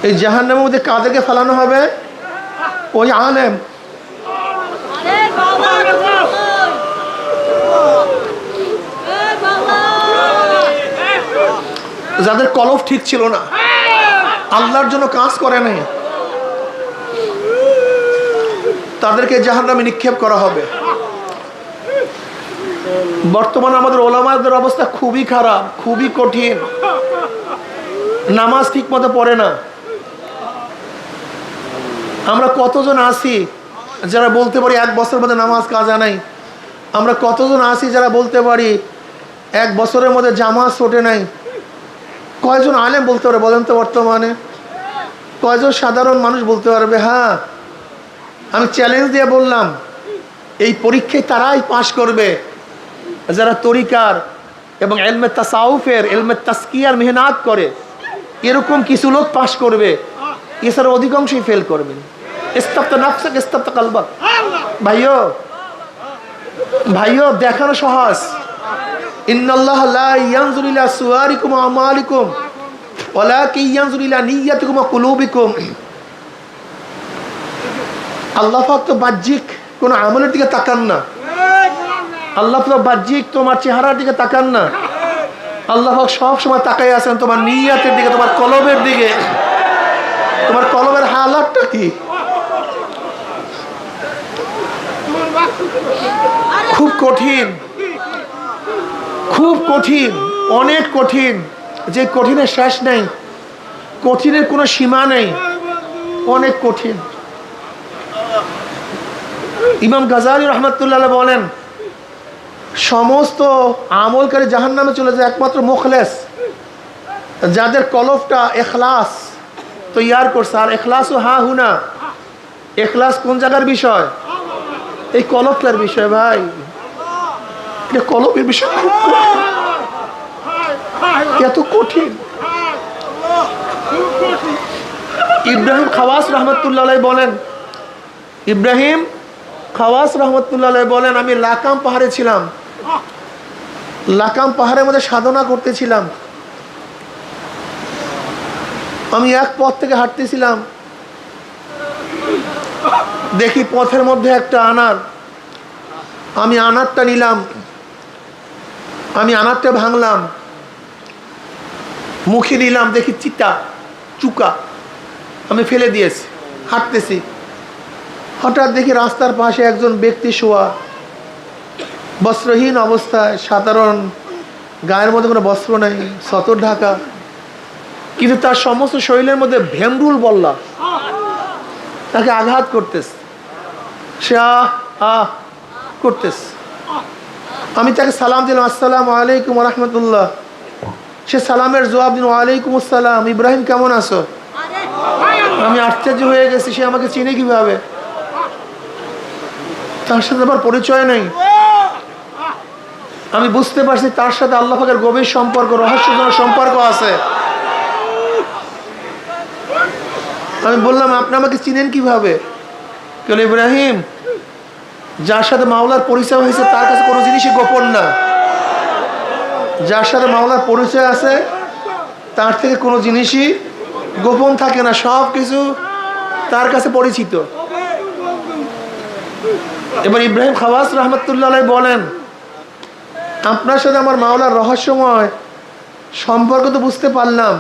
A: এই জাহান্নামের মধ্যে কাদেরকে ফেলানো হবে? ওই আলেম, যাদের কলব ঠিক ছিল না, আল্লাহর জন্য কাজ করে নাই, তাদেরকে জাহান্নামে নিক্ষেপ করা হবে। বর্তমানে আমাদের ওলামাদের অবস্থা খুবই খারাপ, খুবই কঠিন। নামাজ ঠিক মতো পড়ে না। আমরা কতজন আছি যারা বলতে পারি 1 বছর মধ্যে নামাজ কাজা নাই? আমরা কতজন আছি যারা বলতে পারি 1 বছরের মধ্যে জামাজ ছোটে নাই? কয়জন আলেম বলতে পারে বলেন তো? বর্তমানে কয়জন সাধারণ মানুষ বলতে পারবে? হ্যাঁ, আমি চ্যালেঞ্জ দিয়ে বললাম, এই পরীক্ষায় তারাই পাশ করবে যারা তরিকার এবং ইলমে তাসাউফের, ইলমে তাসকিয়ার মেহনত করে। এরকম কিছু লোক পাশ করবে, এছাড়া অধিকাংশই ফেল করবেন। ইস্তাফতা নাফসাক ইস্তাফতা কালবাক। ভাইও ভাইও দেখানো সহজ। ইন্নাল্লাহ লা ইয়ানজুরু ইলা সুওয়ারিকুম ওয়া আমালিকুম ওয়ালাকিন ইয়ানজুরু ইলা নিয়্যাতিকুম ওয়া কুলুবিকুম। আল্লাহ পাক তো বাহ্যিক কোন আমলের দিকে তাকান না। আল্লাহ পাক বাহ্যিক তোমার চেহারার দিকে তাকান না। আল্লাহ পাক সব সময় তাকাই আছেন তোমার নিয়তের দিকে, তোমার কলবের দিকে। তোমার কলবের হালাতটা কি? খুব কঠিন, খুব কঠিন, অনেক কঠিন, যে কঠিনের শেষ নেই, কঠিনের কোনো সীমা নেই, অনেক কঠিন। ইমাম গাজালি রহমাতুল্লাহ বলেন, সমস্ত আমলকারী জাহান্নামে চলে যায়, একমাত্র মুখলেস, যাদের কলবটা ইখলাস তৈয়ার করছে। আর ইখলাস ও হা হুনা, ইখলাস কোন জায়গার বিষয়? এই কলবটার বিষয়। ভাই, এটা কলবের বিষয়, এত কঠিন। ইব্রাহিম খাওয়াস রহমতুল্লাহ বলেন, ইব্রাহিম খাওয়াস রহমতুল্লাহ বলেন, আমি লাকাম পাহাড়ে ছিলাম, লাকাম পাহাড়ের মধ্যে সাধনা করতেছিলাম। আমি এক পথ থেকে হাঁটতেছিলাম, দেখি পথের মধ্যে একটা আনার। আমি আনারটা নিলাম, আমি আনারটা ভাঙলাম, মুখে নিলাম, দেখি চিতা চুকা, আমি ফেলে দিয়েছি। হাঁটতেছি, হঠাৎ দেখি রাস্তার পাশে একজন ব্যক্তি শোয়া, বস্ত্রহীন অবস্থায়, সাধারণ গায়ের মধ্যে কোনো বস্ত্র নেই, সতর ঢাকা, কিন্তু তার সমস্ত শরীরের মধ্যে ভেমরুল বল্লা তাকে আঘাত করতেছে। সে আহ আহ করতেছে। আমি তাকে সালাম দিলাম, আসসালামু আলাইকুম রহমতুল্লাহ। সে সালামের জবাব দিল, ওয়ালাইকুম আসসালাম, ইব্রাহিম কেমন আছো? আমি আশ্চর্য হয়ে গেছি, সে আমাকে চিনে কিভাবে? তার সাথে আমার পরিচয় নেই। আমি বুঝতে পারছি তার সাথে আল্লাহ পাকের গভীর সম্পর্ক, রহস্যজনক সম্পর্ক আছে। আমি বললাম, আপনি আমাকে চিনেন কিভাবে? কেন ইব্রাহিম, যার সাথে মাওলার পরিচয় হয়েছে তার কাছে কোনো জিনিসই গোপন না। যার সাথে মাওলার পরিচয় আছে তার থেকে কোনো জিনিসই গোপন থাকে না, সব কিছু তার কাছে পরিচিত। এবার ইব্রাহিম খাওয়াস রহমতুল্লাহ বলেন, আপনার সাথে আমার মাওলার রহস্যময় সম্পর্ক তো বুঝতে পারলাম,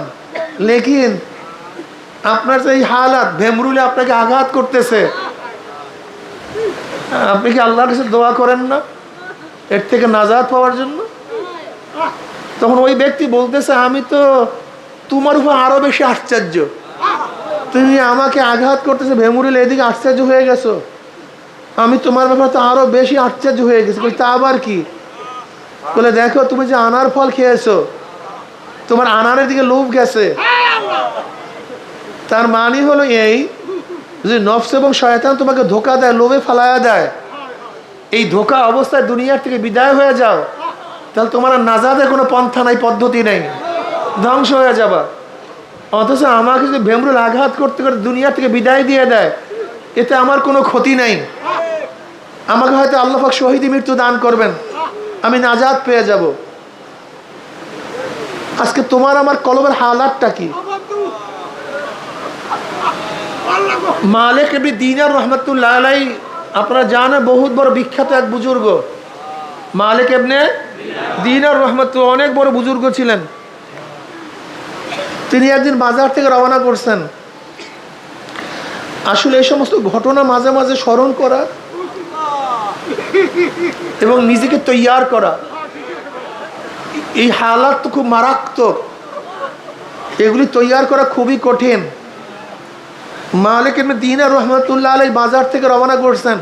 A: লেকিন আপনার যে এই হালাত, ভেমরুলে আপনাকে আঘাত করতেছে, আপনি কি আল্লাহর কাছে দোয়া করেন না এর থেকে নাজাত পাওয়ার জন্য? তখন ওই ব্যক্তি বলতেছে, আমি তো তোমার উপর আরো বেশি আশ্চর্য, তুমি আমাকে আঘাত করতেছে ভেমরুলে, এদিকে আশ্চর্য হয়ে গেছো। আমি তোমার ব্যাপারে তো আরো বেশি আশ্চর্য হয়ে গেছি। তা আবার কি? বলে, দেখো তুমি যে আনার ফল খেয়েছো, তোমার আনারের দিকে লোভ গেছে। তার মানে হলো এই যে নফস এবং শয়তান তোমাকে ধোকা দেয়, লোভে ফালায়া দেয়, এই ধোকা অবস্থায় দুনিয়ার থেকে বিদায় হয়ে যাও, তাহলে তোমার নাজাদের কোনো পন্থা নাই, পদ্ধতি নেই, ধ্বংস হয়ে যাবা। অথচ আমাকে যদি ভেমরুল আঘাত করতে করতে দুনিয়া থেকে বিদায় দিয়ে দেয়, এতে আমার কোনো ক্ষতি নেই। আমাকে হয়তো আল্লাহ পাক শহীদ মৃত্যু দান করবেন, আমি নাজাত পেয়ে যাব। আজকে তোমার আমার কলবের হালাতটা কি? মালিক ইবনে দিনার রহমতুল্লাহ আলাইহি, আপনারা জানেন বহুত বড় বিখ্যাত এক বুজুর্গ, মালিক ইবনে দিনার রহমতুল্লাহ, অনেক বড় বুজুর্গ ছিলেন। তিনি একদিন বাজার থেকে রওনা করছেন। আসলে এই সমস্ত ঘটনা মাঝে মাঝে স্মরণ করা এবং নিজেকে তৈয়ার করা, এই হালাত তো খুব মারাত্মক, এগুলি তৈয়ার করা খুবই কঠিন। মালিক ইবনে দিনার রহমতুল্লাহ আলাইহি বাজার থেকে রওনা করছেন,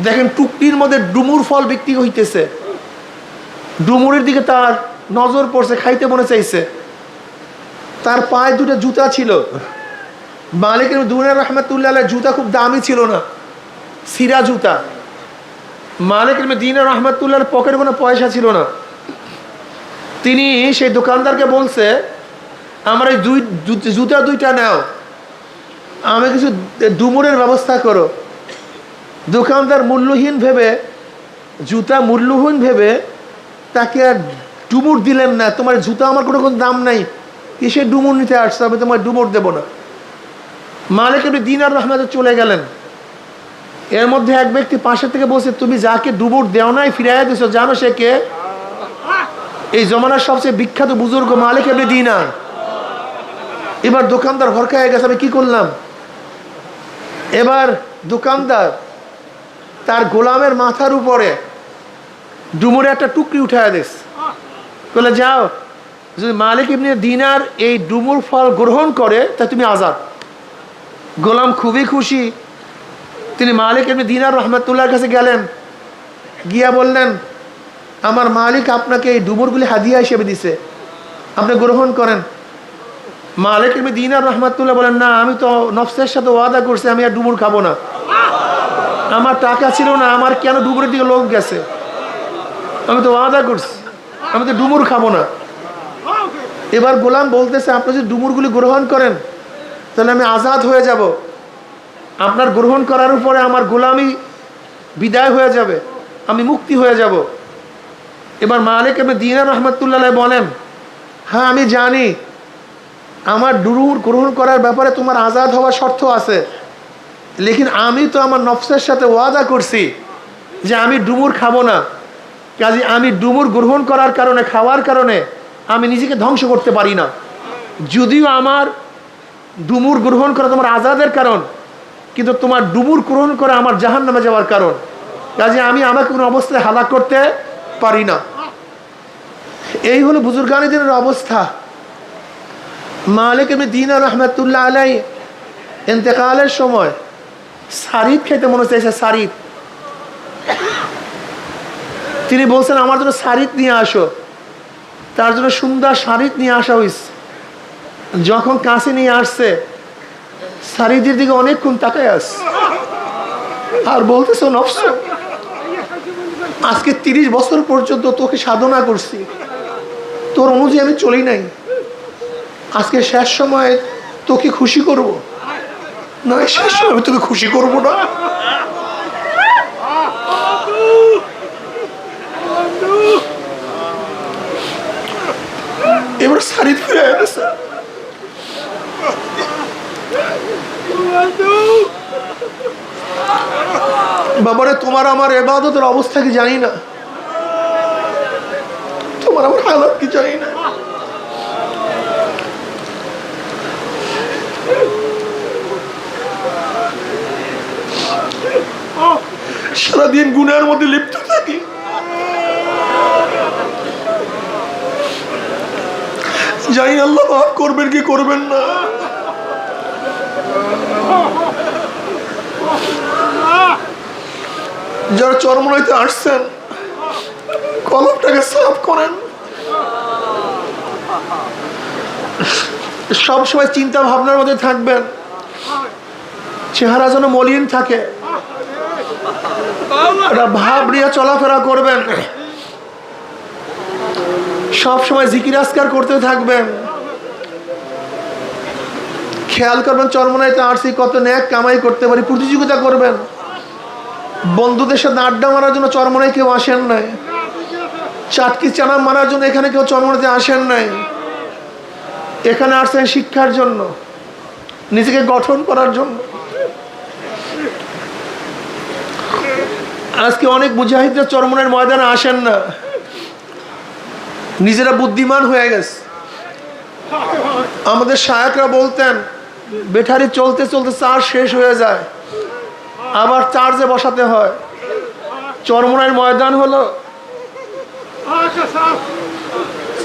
A: দেখেন টুকরির মধ্যে ডুমুর ফল বিক্রি হইতেছে। ডুমুরের দিকে তার নজর পড়ছে, খাইতে মনে চাইছে। তার পায়ে দুটো জুতা ছিল। মালিক ইবনে দিনার রহমতুল্লাহ আলাইহি জুতা খুব দামি ছিল না, সিরা জুতা। মালিক ইবনে দিনার রহমতুল্লাহর পকেটে কোনো পয়সা ছিল না। তিনি সেই দোকানদারকে বলছে, আমার এই জুতা দুইটা নাও, আমি কিছু ডুমুরের ব্যবস্থা করো। দোকানদার মূল্যহীন ভেবে, জুতা মূল্যহীন ভেবে তাকে আর ডুমুর দিলেন না। তোমার জুতা আমার কোনো দাম নাই, কিসে ডুমুর নিতে আসছে, আমি তোমার ডুমুর দেবো না। মালিক ইবনে দিনার রহমতুল্লাহ চলে গেলেন। এর মধ্যে এক ব্যক্তি পাশে থেকে বলছে, তুমি যাকে ডুমুর দেও নাই ফিরাইয়া দিছো, জানো সে কে? এই জমানার সবচেয়ে বিখ্যাত বুজুর্গ মালিক ইবনে দিনার। এবার দোকানদার হরকায় গেছে, আমি কি করলাম? এবার দোকানদার তার গোলামের মাথার উপরে ডুমুরে একটা টুকরি উঠায় দিস, বলে যাও, যদি মালিক ইবনে দিনার এই ডুমুর ফল গ্রহণ করে তা তুমি আজাদ। গোলাম খুবই খুশি। তিনি মালিক ইবনে দিনার রহমতুল্লাহর কাছে গেলেন, গিয়া বললেন, আমার মালিক আপনাকে এই ডুমুরগুলি হাদিয়া হিসেবে দিছে, আপনি গ্রহণ করেন। মালিক ইবনে দিনার রহমতুল্লাহ বলেন, না, আমি তো নফসের সাথে ওয়াদা করছি আমি আর ডুমুর খাবো না, আমার টাকা ছিল না, আমার কেন ডুমুরের দিকে লোক গেছে? আমি তো ওয়াদা করছি, আমি তো ডুমুর খাবো না। এবার গোলাম বলতেছে, আপনি যদি ডুমুরগুলি গ্রহণ করেন তাহলে আমি আজাদ হয়ে যাব, আপনার গ্রহণ করার উপরে আমার গোলামি বিদায় হয়ে যাবে, আমি মুক্তি হয়ে যাব। এবার মালিক ইবনে দিনার রহমতুল্লাহ বলেন, হ্যাঁ আমি জানি আমার ডুমুর গ্রহণ করার ব্যাপারে তোমার আজাদ হওয়ার শর্ত আছে, লেকিন আমি তো আমার নফসের সাথে ওয়াদা করছি যে আমি ডুমুর খাবো না। কাজে আমি ডুমুর গ্রহণ করার কারণে, খাওয়ার কারণে আমি নিজেকে ধ্বংস করতে পারি না। যদিও আমার ডুমুর গ্রহণ করা তোমার আজাদের কারণ, কিন্তু তোমার ডুমুর গ্রহণ করা আমার জাহান্নামে যাওয়ার কারণ। কাজে আমি আমাকে কোনো অবস্থায় হালাক করতে পারি না। এই হলো বুজুর্গানি দিনের অবস্থা। মালিক ইবনে দিনার রহমতুল্লাহ আলাইহি ইন্তেকালের সময় সারিদ খেতে মনে চাইছে, সারিদ। তিনি বলছেন আমার জন্য শাড়ি নিয়ে আসো, তার জন্য সুন্দর শাড়ি নিয়ে আসা হয়েছে। যখন কাছে নিয়ে আসছে শাড়িটির দিকে অনেকক্ষণ তাকায় আস আর বলতেছো নফস, আজকে 30 বছর পর্যন্ত তোকে সাধনা করছি, তোর অনুযায়ী আমি চলি নাই, আজকে শেষ সময় তোকে খুশি করব না, শেষ সময় আমি তোকে খুশি করব না। এবার শাড়ি ফিরে আসছে, বাবারে তোমার আমার ইবাদতের অবস্থা কি জানি না, তোমার আমার হালাত কি জানি না। সারাদিন গুনার মধ্যে লিপ্ত থাকি, জানি আল্লাহ মাফ করবেন কি করবেন না। যারা চরমনাইতে আসছেন কলবটাকে সাফ করেন, সবসময় চিন্তা ভাবনার মধ্যে থাকবেন, চেহারা যেন মলিন থাকে, একটা ভাব নিয়ে চলাফেরা করবেন, সবসময় জিকির আজকার করতে থাকবেন। খেয়াল করবেন চরমনাইতে আসছি কত নেক কামাই করতে পারি, প্রতিযোগিতা করবেন। বন্ধুদের সাথে আড্ডা মারার জন্য চরমনাই কেউ আসেন নাই, চাটকি চানা মারার জন্য এখানে কেউ চরমনাইতে আসেন নাই, এখানে আসছেন শিক্ষার জন্য, নিজেকে গঠন করার জন্য। আজকে অনেক মুজাহিদরা চরমনাইয়ের ময়দানে আসেন না, নিজেরা বুদ্ধিমান হয়ে গেছে। আমাদের শায়করা বলতেন ব্যাটারি চলতে চলতে চার্জ শেষ হয়ে যায়, আবার চার্জে বসাতে হয়। চরমনাইয়ের ময়দান হলো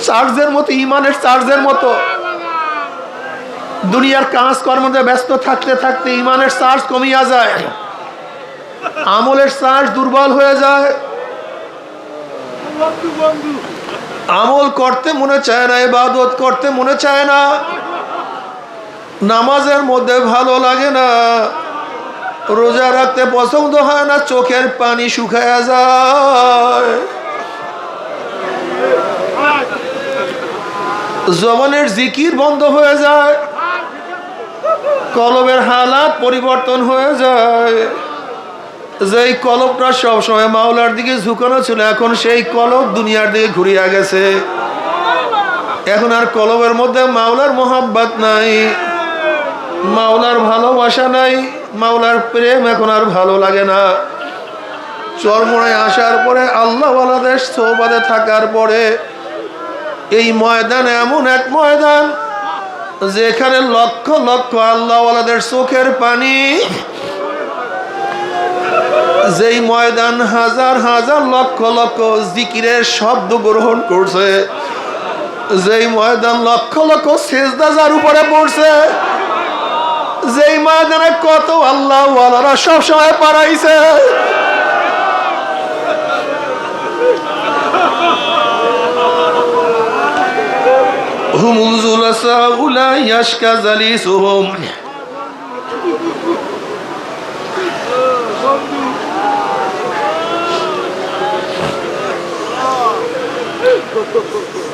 A: চার্জের মতো, ইমানের চার্জের মতো। দুনিয়ার কাজ কর্মে ব্যস্ত থাকতে থাকতে ইমানের চার্জ কমিয়া যায়, আমলের চার্জ দুর্বল হয়ে যায়, আমল করতে মনে চায় না, ইবাদত করতে মনে চায় না, নামাজের মধ্যে ভালো লাগে না, রোজা রাখতে পছন্দ হয় না, চোখের পানি শুকায়া যায়, জবানের জিকির বন্ধ হয়ে যায়, কলবের হালাত পরিবর্তন হয়ে যায়। যেই কলবটা সবসময় মাওলার দিকে ঝুঁকানো ছিল, এখন সেই কলব দুনিয়ার দিকে ঘুরিয়া গেছে। এখন আর কলবের মধ্যে মাওলার মোহাব্বত নাই, মাওলার ভালোবাসা নাই, মাওলার প্রেম এখন আর ভালো লাগে না। চরমনায় আসার পরে আল্লাহওয়ালাদের সোহবতে থাকার পরে এই ময়দান এমন এক ময়দান যেখানে লক্ষ লক্ষ আল্লাহওয়ালাদের চোখের পানি, যেই ময়দান হাজার হাজার লক্ষ লক্ষ জিকিরের শব্দ গ্রহণ করছে, যেই ময়দান লক্ষ লক্ষ সেজদা যার উপরে পড়ছে, যেই ময়দানে কত আল্লাহওয়ালারা সবসময় পারাইছে। হুমুল জুলাসা উলা ইয়াশকা জালিসুহুম,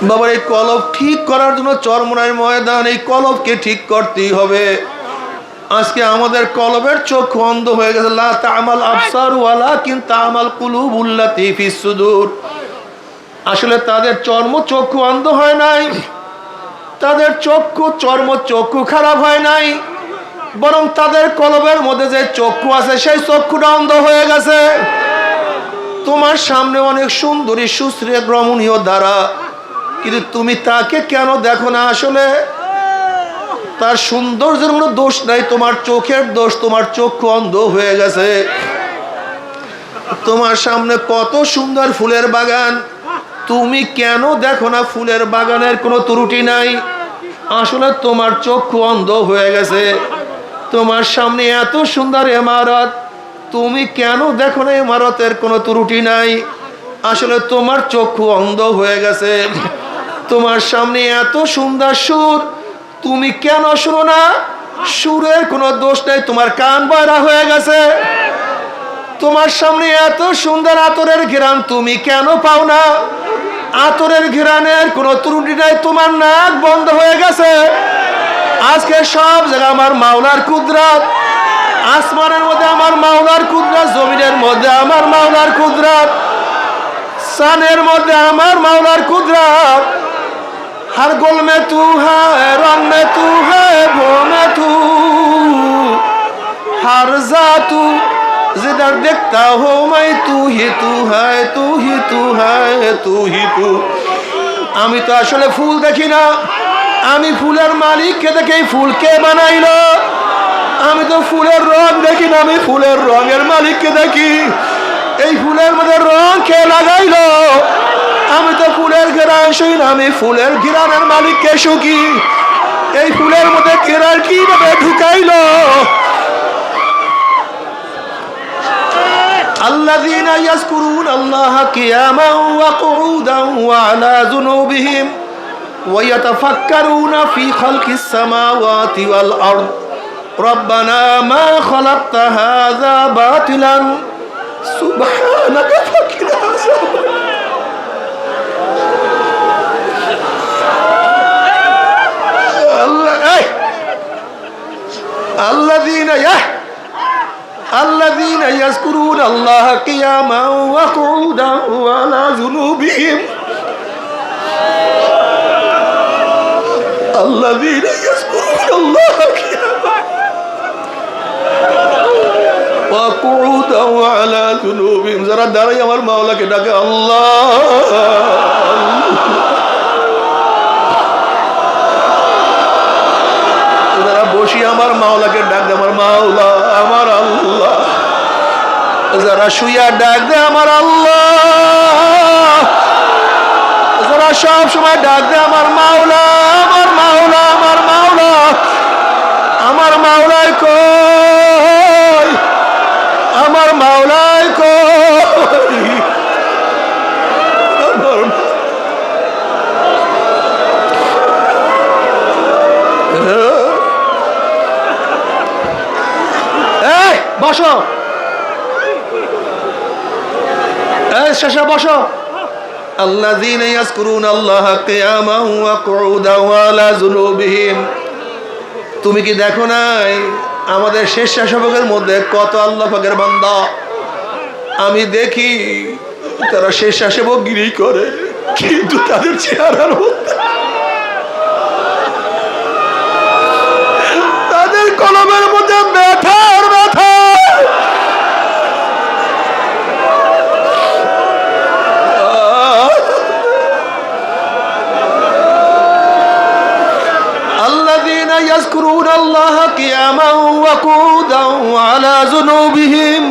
A: বাবার এই কলব ঠিক করার জন্য চরমনাইয়ের ময়দান, এই কলবকে ঠিক করতেই হবে। আজকে আমাদের কলবের চোখ অন্ধ হয়ে গেছে। লা তা'মাল আবসার ওয়ালাকিন তা'মাল কুলুবুল্লাতী ফিস সুদূর। আসলে তাদের চর্মচক্ষু অন্ধ হয় নাই, তাদের চর্মচক্ষু খারাপ হয় নাই, বরং তাদের কলবের মধ্যে যে চক্ষু আছে সেই চক্ষুটা অন্ধ হয়ে গেছে। তোমার সামনে অনেক সুন্দরী সুশ্রী রমণীয় দ্বারা, কিন্তু তুমি তাকে কেন দেখো না? আসলে তার সৌন্দর্যের কোনো দোষ নাই, তোমার চোখের দোষ, তোমার চক্ষু অন্ধ হয়ে গেছে। তোমার সামনে কত সুন্দর ফুলের বাগান, তুমি কেন দেখো না ফুলের বাগানের কোনো ত্রুটি নাই? আসলে তোমার চক্ষু অন্ধ হয়ে গেছে। তোমার সামনে এত সুন্দর ইমারত, তুমি কেন দেখো না ইমারতের কোনো ত্রুটি নাই? আসলে তোমার চক্ষু অন্ধ হয়ে গেছে। তোমার সামনে এত সুন্দর সুর, তুমি কেন শুনো না? সুরের কোনো দোষ নেই, তোমার কান বয়রা হয়ে গেছে। তোমার সামনে এত সুন্দর আতরের ঘ্রাণ, তুমি কেন পাও না? আতরের ঘ্রাণের কোনো ত্রুটি নাই, তোমার নাক বন্ধ হয়ে গেছে। আজকে সব জায়গায় আমার মাওলার কুদরত, আসমানের মধ্যে আমার মাওলার কুদরত, জমিনের মধ্যে আমার মাওলার কুদরত, সানের মধ্যে আমার মাওলার কুদরত। हर गोल में तू है, रंग में तू है, वो में तू, हर जा तू, जिधर देखता हो मैं तू ही तू है, तू ही तू है, तू ही तू। আমি তো আসলে ফুল দেখি না, আমি ফুলের মালিককে দেখে ফুলকে বানাইলো। আমি তো ফুলের রং দেখি না, আমি ফুলের রঙের মালিককে দেখি। এই ফুলের মধ্যে রং কে লাগাইলো? আমি তো ফুলের ঘেরান শুই না, আমি ফুলের ঘেরানের মালিককে শুকি। এই ফুলের মধ্যে ঘেরান কিভাবে ঢুকাইলো? الذين يذكرون الله قياما وقعودا وعلى جنوبهم ويتفكرون في خلق السماوات والأرض ربنا ما خلقت هذا باطلا سبحانك فقنا عذاب الذين يذكرون الله قياما وقعودا وعلى جنوبهم الذين يذكرون الله قياما وقعودا وعلى جنوبهم যারা দাঁড়ায় আমার মাওলাকে ডাকে আল্লাহ, যারা বসি আমার মাওলাকে ডাক দে আমার মাওলা, আমার আল্লাহ। যারা শুইয়া ডাক দে আমার আল্লাহ, যারা সব সময় ডাক দে আমার মাওলা, আমার মাওলা, আমার মাওলা। আমার মাওলাই কই, আমার মাওলাই কই, আমার বসো, শেষে বসো। আল্লাযীনা ইয়াযকুরুনা আল্লাহা কিয়ামান ওয়া কুউদান ওয়া আলা জুনুবিহিম। তুমি কি দেখো নাই আমাদের স্বেচ্ছাসেবকের মধ্যে কত আল্লাহ পাকের বান্দা? আমি দেখি তারা স্বেচ্ছাসেবক গিরি করে, কিন্তু তাদের চেহারার মধ্যে, তাদের কলমের মধ্যে ব্যথা আর ব্যথা। الذين يذكرون الله قياما وقعودا وعلى جنوبهم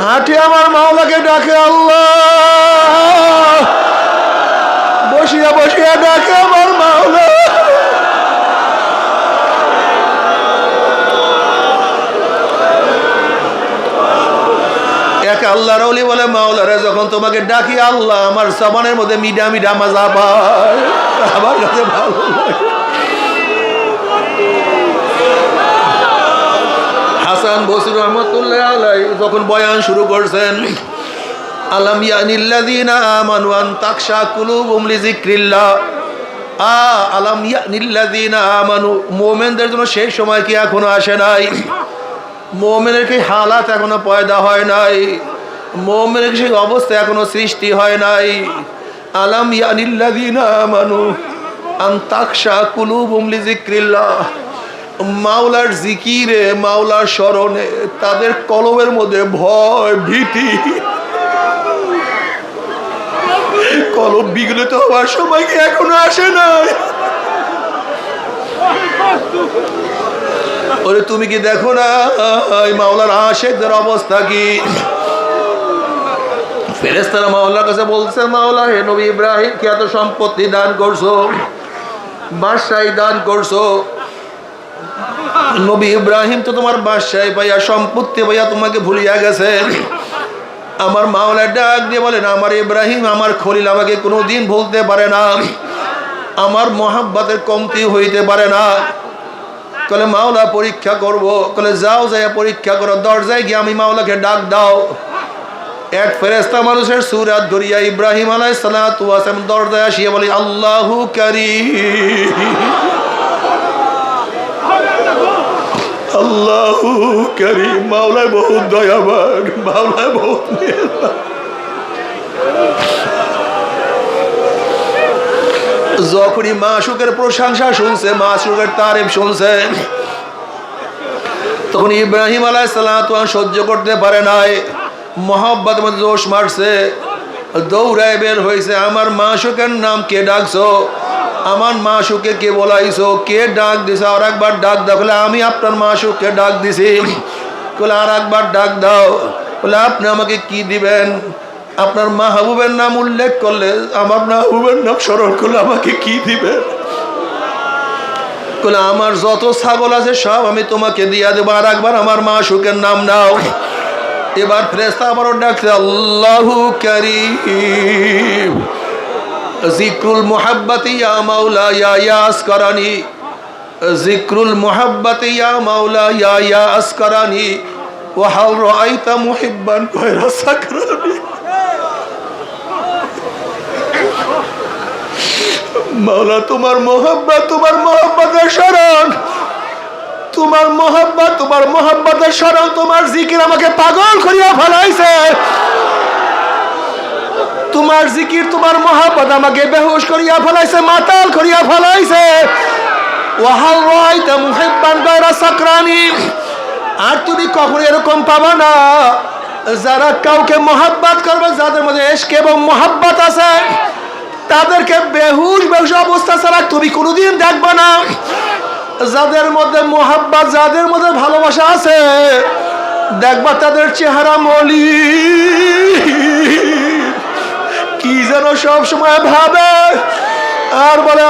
A: হাঁটে আমার মাওলাকে ডাকে আল্লাহ, বসিয়া বসিয়া ডাকে আমার মাওলা। এক আল্লাহর ওলি বলে মাওলারে যখন তোমাকে ডাকি আল্লাহ, আমার জবানের মধ্যে মিডা মিডা মাজা পায়, আমার কাছে ভালো লাগে। হাসান বসরি রহমাতুল্লাহ আলাইহি যখন বয়ান শুরু করছেন, আলাম ইয়ানিল্লাযীনা আমানু আন তাকশা কুলুবুহুম লিযিকরিল্লাহ, আলাম ইয়ানিল্লাযীনা আমানু, মুমিনদের জন্য সেই সময় কি এখনো আসে নাই? মুমিনের কি হালাত এখনো পয়দা হয় নাই? মুমিনের সেই অবস্থা এখনো সৃষ্টি হয় নাই? আলাম ইয়ানিল্লাযীনা আমানু আন তাকশা কুলুবুহুম লিযিকরিল্লাহ, মাওলার জিকিরে, মাওলার স্মরণে তাদের কলবের মধ্যে ভয় ভীতি, কলব বিগলিত হওয়ার সময় কি এখনো আসে নাই? ওরে তুমি কি দেখো না মাওলার আশিকদের অবস্থা কি? ফেরেশতারা মাওলার কাছে বলছে, মাওলা হে নবী ইব্রাহিম কি এত সম্পত্তি দান করছো, বাদশাহী দান করছো। নবী ইব্রাহিম তো তোমার বাদশাহী পাইয়া, সম্পত্তি পাইয়া তোমাকে ভুলিয়া গেছে। আমার মাওলা ডাক দিয়ে বলেন, আমার ইব্রাহিম, আমার খলিল আমাকে কোনোদিন ভুলতে পারে না, আমার মহাব্বতের কমতি হইতে পারে না। কলে মাওলা পরীক্ষা করব। কলে যাও, যাই পরীক্ষা করো। দরজায় গিয়ে আমি মাওলাকে ডাক দাও। এক ফেরেশতা মানুষের সুরাত ধরিয়া ইব্রাহিম আলাইহিস সালাতু ওয়াস সালাম দরজায় আসিয়া বলে, আল্লাহু কারীম, আল্লাহু কারীম, মাওলা বহুত দয়াবান, মাওলা বহুত মেহেরবান। যখনই মাশউকের প্রশংসা শুনছে, মাশউকের তারিফ শুনছে, তখন ইব্রাহিম আলাইহিস সালাতু ওয়াস সহ্য করতে পারে নাই, মহব্বতের মধ্যে জোশ মারছে, দৌড়ায় বের হয়েছে। আমার মাশউকের নাম কে ডাকছো? আমার মাশউকে কে বলাইছো? কে ডাক দিছে? আর একবার ডাক দাও। বলে আমি আপনার মাশউককে ডাক দিছি। বলে আর একবার ডাক দাও। বলে আপনি আমাকে কি দিবেন? আপনার মাহবুবের নাম উল্লেখ করলে, আমার মাহবুবের নাম স্মরণ করলে আমাকে কি দিবেন? বলে আমার যত ছাগল আছে সব আমি তোমাকে দিয়া দেবো। আর একবার আমার মাশউকের নাম নাও। এবার ফেরেশতা আবারও ডাকছে, আল্লাহু কারীম, জিক্রুল মুহাব্বতি ইয়া মাওলা ইয়া আসকারানি, জিক্রুল মুহাব্বতি ইয়া মাওলা ইয়া আসকারানি, ওয়া হাল রাআইতা মুহিব্বান গায়রা সাকরানি। মাওলা তোমার মোহাব্বত, তোমার মোহাব্বতের শরণ, তোমার মোহাব্বত, তোমার মোহাব্বতের শরণ, তোমার জিকির আমাকে পাগল করিয়া ফেলাইছে। তোমার জিকির, তোমার মোহাব্বত আমাকে বেহুশ করিয়া ফেলাইছে, মাতাল করিয়া ফেলাইছে। ওয়াহাল রাআইতা মুহিব্বান গায়রা সাকরানি, আর তুমি কখনো এরকম পাবা না যারা কাউকে মোহাব্বত করবে, যাদের মধ্যে ইশক এবং মোহাব্বত আছে, তাদেরকে বেহুশ বেহুশ অবস্থা ছাড়া তুমি কোনোদিন দেখবা না। যাদের মধ্যে মোহাব্বত, যাদের মধ্যে ভালোবাসা আছে, দেখবা তাদের চেহারা মলি, কি যেন সব সময় ভাবে আর বলে,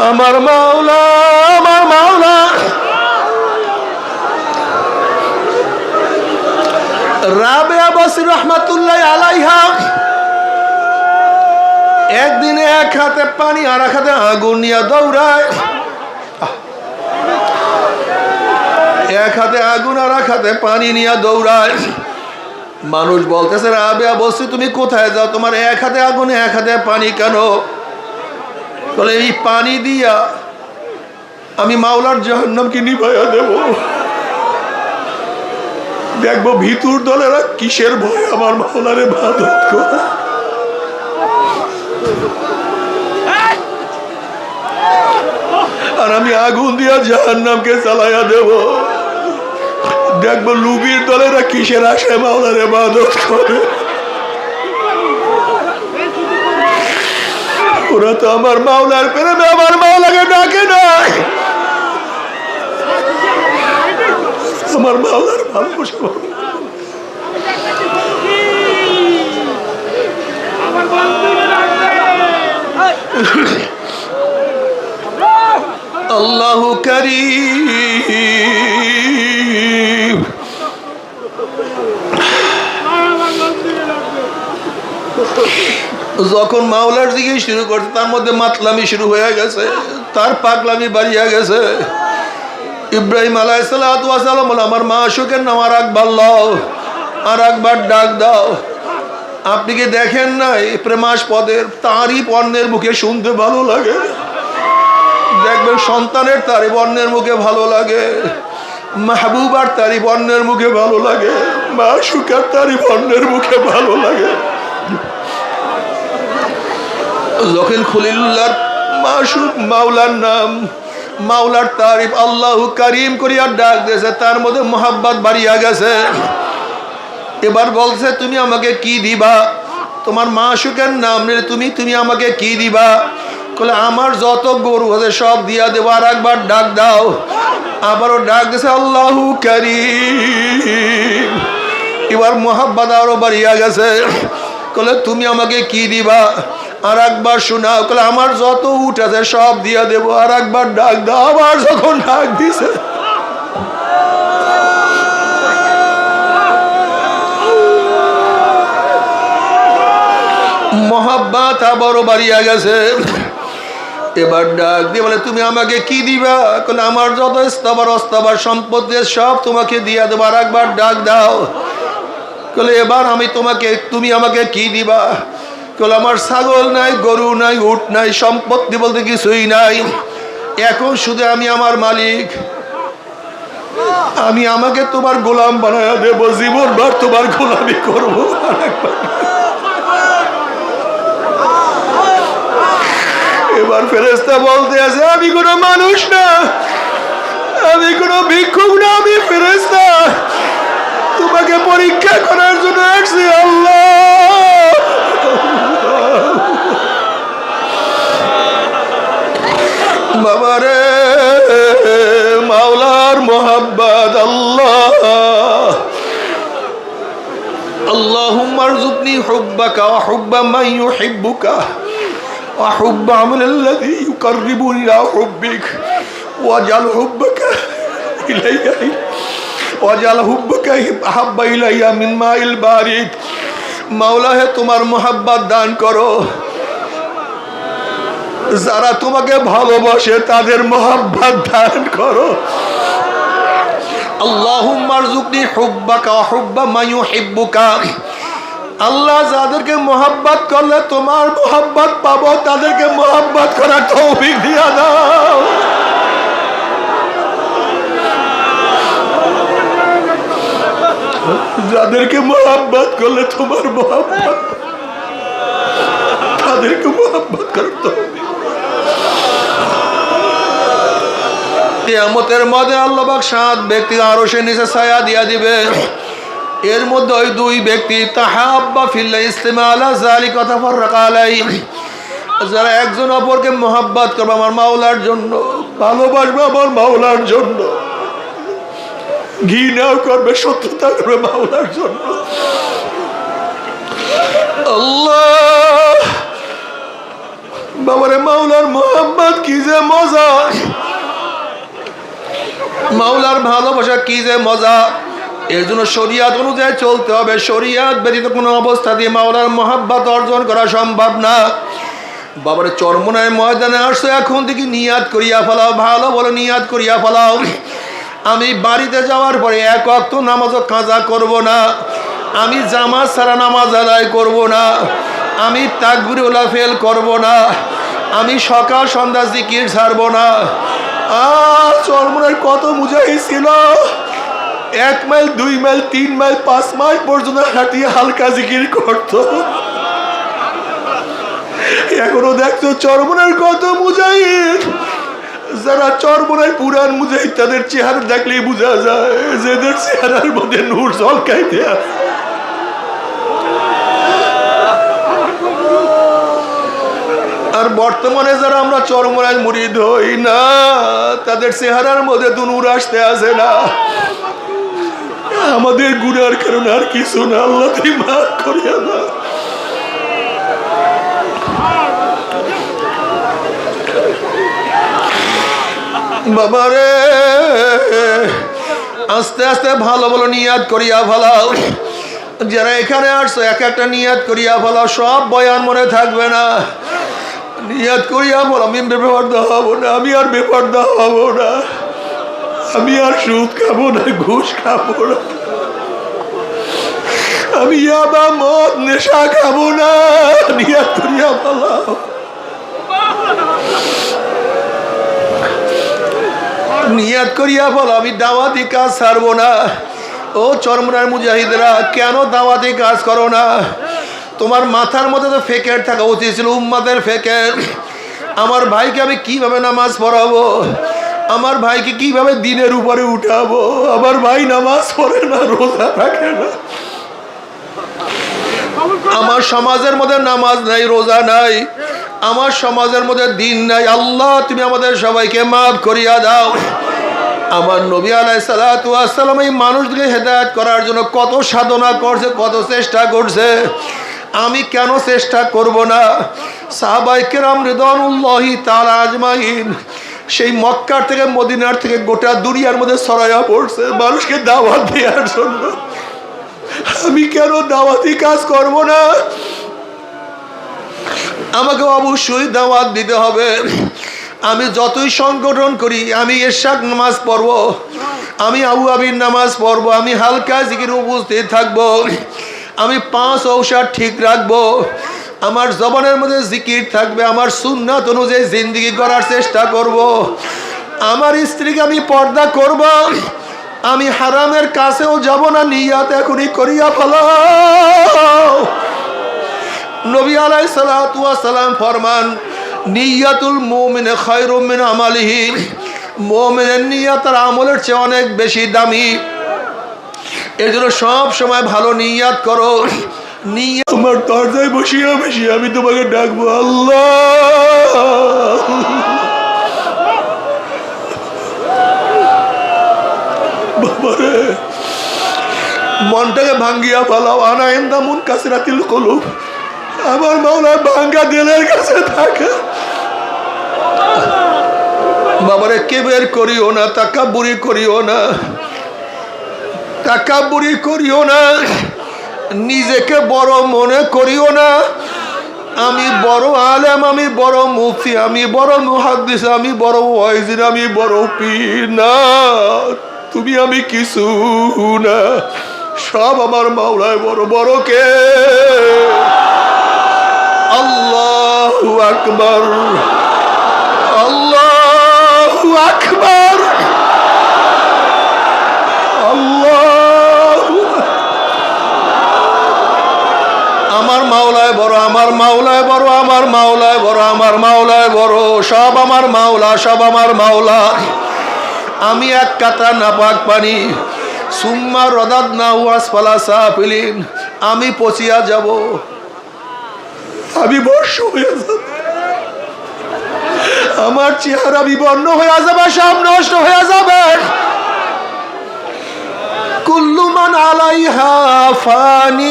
A: আমার মাওলা, আমার মাওলা। রাবেয়া বসরি রহমাতুল্লাহ আলাইহা একদিনে এক হাতে পানি আর এক হাতে আগুন নিয়ে দৌড়ায়। এক হাতে আগুন আর এক হাতে পানি নিয়ে দৌড়ায়। মানুষ বলতেছে, রাবেয়া বসরি তুমি কোথায় যাও? তোমার এক হাতে আগুন এক হাতে পানি কেন? বলে এই পানি দিয়া আমি মাওলার জাহান্নামকে নিভাইয়া দেব। দেখবো ভিতর দলেরা কিসের ভয় আমার মাওলারে ইবাদত করে। আর আমি আগুন দিয়া জাহান্নামকে চালাইয়া দেব। দেখবো লুবির দলেরা কিসের আশায় মাওলারে ইবাদত করে। ওরা তো আমার মাওলার প্রেমে আমার মাওলাকে ডাকে নাই, আমার মাওলার ভালোবাসা। আল্লাহু কারীম। যখন মাওলার দিকে শুরু করছে, তার মধ্যে মাতলামি শুরু হয়ে গেছে, তার পাগলামি বাড়িয়া গেছে। ইব্রাহিম আলাইহিস সালাতু ওয়াস সালাম বলে, আমার মাশউকের নাম আর একবার লও, আর একবার ডাক দাও। আপনি কি দেখেন নাই প্রেমাস্পদের তারিফ অন্যের মুখে শুনতে ভালো লাগে? দেখবেন সন্তানের তারিফ অন্যের মুখে ভালো লাগে, মাহবুবার তারিফ অন্যের মুখে ভালো লাগে, মাশউকের তারিফ অন্যের মুখে ভালো লাগে। যখন খলিলুল্লাহর মাশউক মাওলার নাম, মাওলার তারিফ আল্লাহু কারীম করিয়া ডাক দিয়েছে, তার মধ্যে মোহাব্বত বাড়িয়া গেছে। এবার বলছে, তুমি আমাকে কি দিবা? তোমার মাশউকের নাম নিলে তুমি আমাকে কি দিবা? বলে আমার যত গরু আছে সব দিয়া দেবো। আর একবার ডাক দাও। আবারও ডাক দিয়েছে, আল্লাহু কারীম। এবার মোহাব্বত আরো বাড়িয়া গেছে। বলে তুমি আমাকে কি দিবা? আর একবার শোনাও। বলে আমার যত উট আছে সব দিয়া দেবো। আর একবার ডাক দাও। আবার যখন ডাক দিছে, মাথা বড় বাড়িয়া গেছে। এবার ডাক দিয়ে বলে, তুমি আমাকে কি দিবা? বলে, আমার যত স্থাবর অস্থাবর সম্পত্তি সব তোমাকে দিয়া দেবো। আর একবার ডাক দাও। বলে, এবার তুমি আমাকে কি দিবা? বলে, আমার ছাগল নাই, গরু নাই, উট নাই, সম্পত্তি বলতে কিছুই নাই। এখন শুধু আমি আমার মালিক। আমাকে তোমার গোলাম বানায়া দেবো, জীবনভর তোমার গোলামি করবো। এবার ফেরেশতা বলতে আছে, আমি কোনো মানুষ না, আমি কোনো ভিক্ষুক না, আমি ফেরেশতা। তোমাকে পরীক্ষা করার জন্য আসছি। আল্লাহ, বাবারে, মাওলার মোহাব্বত। আল্লাহ, আল্লাহুম্মা আরযুকনি হুব্বাকা ওয়া হুব্বা মান ইউহিব্বুকা ওয়া হুব্বা আমাল্লাযী ইউকাররিবুনি ইলা হুব্বিক ওয়াজআল হুব্বাকা ইলাইয়া ওয়াজআল হুব্বাকা আহাব্বা ইলাইয়া মিন মাইল বারিদ। মাওলা হে, তোমার মোহাব্বত দান করো। যারা তোমাকে ভালোবাসে তাদের মোহাব্বত দান করো। আল্লাহুম্মা আরযুকনি হুব্বাকা ওয়া হুব্বা মান ইউহিব্বুকা। আল্লাহ, যাদেরকে মোহাব্বত করলে তোমার মোহাব্বত পাবো, তাদেরকে মোহাব্বত করার তৌফিক দিয়া দাও। যাদেরকে মোহাব্বত করলে তোমার মোহাব্বত, তাদেরকে মোহাব্বত করার তৌফিক। কিয়ামতের মধ্যে আল্লাহ পাক 7 ব্যক্তি আরশের নিচে ছায়া দিয়া দিবে। এর মধ্যে ওই 2 ব্যক্তি তাহাব্বা ফিল্লাহ ইসতামা আলা যালিকা তাফাররাকা আলাইহি, যারা একজন অপরকে মোহাব্বত করবে আমার মাওলার জন্য, ভালোবাসবে আমার মাওলার জন্য, ঘৃণাও করবে, শত্রুতা করবে মাওলার জন্য। আল্লাহ, বাবারে, মাওলার মোহাব্বত কি যে মজা, মাওলার ভালোবাসা কি যে মজা। এর জন্য শরিয়াত অনুযায়ী চলতে হবে। শরিয়াত ব্যতীত কোনো অবস্থা দিয়ে মাওলার মোহাব্বত অর্জন করা সম্ভব না। বাবারে, চরমনায় ময়দানে আসছো, এখন থেকে নিয়াত করিয়া ফেলাও। ভালো বলে নিয়াত করিয়া ফেলাও, আমি বাড়িতে যাওয়ার পরে 1 ওয়াক্ত নামাজও কাজা করব না, আমি জামাত ছাড়া নামাজ আদায় করব না, আমি তাকবীরুল্লাহ ফেল করব না, আমি সকাল সন্ধ্যা জিকির ছাড়ব না। চরমনায় কত মুজাহিদ ছিল, 1 মাইল 2 মাইল 3 মাইল 5 মাইল পর্যন্ত হাঁটিয়ে হালকা জিকির করত। এখনো দেখছো চরমনার কত মুজাহিদ, যারা চরমনায় পুরান মুজাহিদ, তাদের চেহারা দেখলেই বোঝা যায় যেদের চেহারার মধ্যে নূর ঝলকাইতে আছে। আর বর্তমানে যারা আমরা চরমনায় মুরিদ হই না, তাদের চেহারার মধ্যে তো নূর আসতে আসে না। আমাদের গুনার কারণে আর কিছু না। আল্লাহ, তুমি মাফ করিয়া দাও। বাবারে, আস্তে আস্তে ভালো ভালো নিয়াত করিয়া ফেলাও। যারা এখানে আসছো, এক একটা নিয়াত করিয়া ফেলাও। সব বয়ান মনে থাকবে না। নিয়াত করিয়া বল, আমি বেপরদা হব না, আমি আর বেপরদা হব না, আমি আর সুদ খাবো না, ঘুষ খাবো না, আমি ইয়াবা মদ নেশা খাবো না। নিয়াত করিয়া ফেলাও। নিয়াত করিয়া বলো, আমি দাওয়াতি কাজ ছাড়বো না। ও চরমনার মুজাহিদরা, কেন দাওয়াতি কাজ করো না? তোমার মাথার মধ্যে তো ফেকের থাকা উচিত ছিল, উম্মাদের ফেকের। আমার ভাইকে আমি কিভাবে নামাজ পড়াবো, আমার ভাইকে কিভাবে দিনের উপরে উঠাবো। আমার ভাই নামাজ পড়ে না, রোজা রাখে না, আমার সমাজের মধ্যে নামাজ নাই, রোজা নাই, আমার সমাজের মধ্যে দিন নাই। আল্লাহ, তুমি আমাদের সবাইকে মাফ করিয়া দাও। আমার নবী আলাইহিস সালাতু ওয়াস সালাম এই মানুষকে হেদায়েত করার জন্য কত সাধনা করছে, কত চেষ্টা করছে। আমি কেন চেষ্টা করব না? সাহাবায়ে কেরাম রিদওয়ানুল্লাহি তাআলা আজমাইন সেই মক্কার থেকে, মদিনার থেকে গোটা দুনিয়ার মধ্যে ছড়াইয়া পড়ছে মানুষকে দাওয়াত দেওয়ার জন্য। আমি কেন দাওয়াতি কাজ করব না? আমাকে অবশ্যই দাওয়াত দিতে হবে। আমি যতই সংগঠন করি, আমি এশাক নামাজ পড়ব, আমি আবু আবির নামাজ পড়ব, আমি হালকা জিকির উপস্থিত থাকবো, আমি 5 ঔষধ ঠিক রাখবো, আমার জবানের মধ্যে জিকির থাকবে, আমার সুন্নাত অনুযায়ী জিন্দেগি করার চেষ্টা করব, আমার স্ত্রীকে আমি পর্দা করব, আমি হারামের কাছেও যাব না, নিয়াত এখনই করিয়া ফেলাও। নবী আলাইহিস সালাতু ওয়াস সালাম ফরমান, নিয়াতুল মুমিনে খায়রুম মিন আমালিহি, মুমিনের নিয়ত আর আমলের চেয়ে অনেক বেশি দামি। এর জন্য সব সময় ভালো নিয়াত করো। নিয়াত আমার দরজায় বসিয়া বসিয়া আমি তোমাকে ডাকবো, আল্লাহ বাবারে, মনটাকে ভাঙ্গিয়া ফেলাও। আনা ইনদামুন কাসরাতিল কুলুব, আমার মাওলা ভাঙ্গা দিলের কাছে থাকে। বাবারে কেবের করিও না, তাকাব্বুরি করিও না, তাকাব্বুরি করিও না, নিজেকে বড় মনে করিও না। আমি বড় আলেম, আমি বড় মুফতি, আমি বড় মুহাদ্দিস, আমি বড় ওয়াইজির, আমি বড় পীর না। তুমি আমি কিছু না, সব আমার মাওলায় বড়। বড় কে? আল্লাহু আকবার, আল্লাহু আকবার, আল্লাহু। আমার মাওলায় বড়, আমার মাওলায় বড়, আমার মাওলায় বড়, আমার মাওলায় বড়। সব আমার মাওলা, সব আমার মাওলা। আমি এক কাতরা নাপাক পানি, সুম্মা রাদাদনাহু আসফালা সাফিলিন, আমি পচিয়া যাব, আমি বর্ষ হয়ে যাব, আমার চেহারা বিবর্ণ হয়ে যাবে, সব নষ্ট হয়ে যাবে। কুল্লু মান আলাইহা ফানি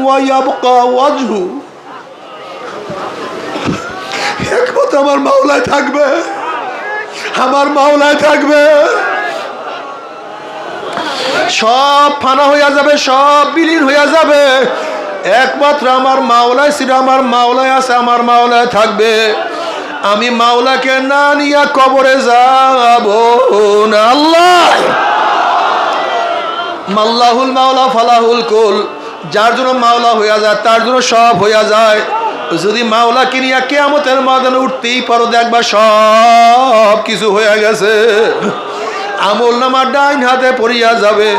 A: ওয়া ইয়াবকা ওয়াজহু, একমাত্র আমার মাওলায় থাকবে, আমার মাওলায় থাকবে। সব ফানা হইয়া যাবে, সব বিলীন হইয়া যাবে, একমাত্র আমার মাওলায় ছিল, আমার মাওলায় আছে, আমার মাওলায় থাকবে। আমি মাওলাকে না নিয়া কবরে যাব না। আল্লাহ মাল্লাহুল মাওলা ফালাহুল কুল, যার জন্য মাওলা হইয়া যায় তার জন্য সব হইয়া যায়। যদি মাওলাকে নিয়ে কিয়ামতের ময়দানে উঠতেই পারো, দেখবা সব কিছু হয়ে গেছে। আমল নামার ডাইন হাতে পড়িয়া যাবে,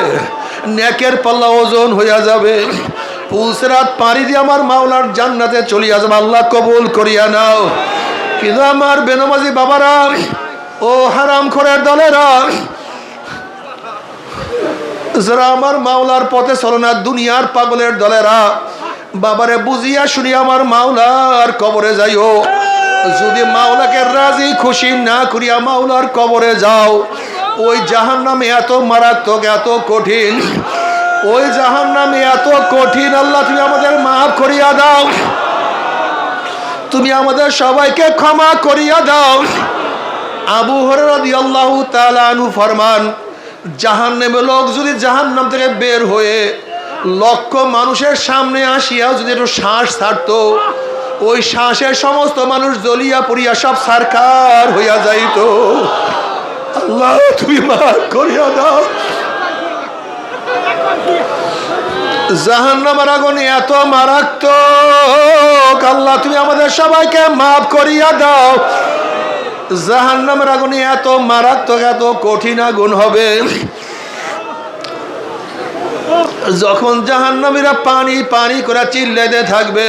A: নেকের পাল্লা ওজন হইয়া যাবে, পুলসিরাত পাড়ি দিয়ে আমার মাওলার জান্নাতে চলিয়া যাবে। আল্লাহ কবুল করিয়া নাও। কিন্তু আমার বেনামাজি বাবারা, ও হারামখোরের দলেরা, যারা আমার মাওলার পথে চলে না, দুনিয়ার পাগলের দলেরা, বাবারে বুঝিয়া শুনি আমার মাওলার কবরে যাইও। যদি মাওলাকে রাজি খুশি না করিয়া মাওলার কবরে যাও, ওই জাহান্নামে এত মারাত্মক, এত কঠিন, ওই জাহান্নামে এত কঠিন। আল্লাহ তুমি আমাদের মাফ করিয়া দাও, তুমি আমাদের সবাইকে ক্ষমা করিয়া দাও। আবু হুরায়রা রাদিয়াল্লাহু তাআলা আনহু ফরমান, জাহান্নামের লোক যদি জাহান্নাম থেকে বের হয়ে লক্ষ মানুষের সামনে আসিয়া যদি একটু শ্বাস ছাড়তো, ওই শ্বাসের সমস্ত মানুষ জ্বলিয়া পুড়িয়া সব সারকার হইয়া যাইত। আল্লাহ তুমি মাফ করিয়া দাও। জাহান্নামের আগুন এত মারাত্মক, আল্লাহ তুমি আমাদের সবাইকে মাফ করিয়া দাও। জাহান্নামের আগুন এত মারাত্মক, এত কঠিন আগুন হবে, যখন জাহান্নামীরা পানি পানি করে চিল্লাইতে থাকবে,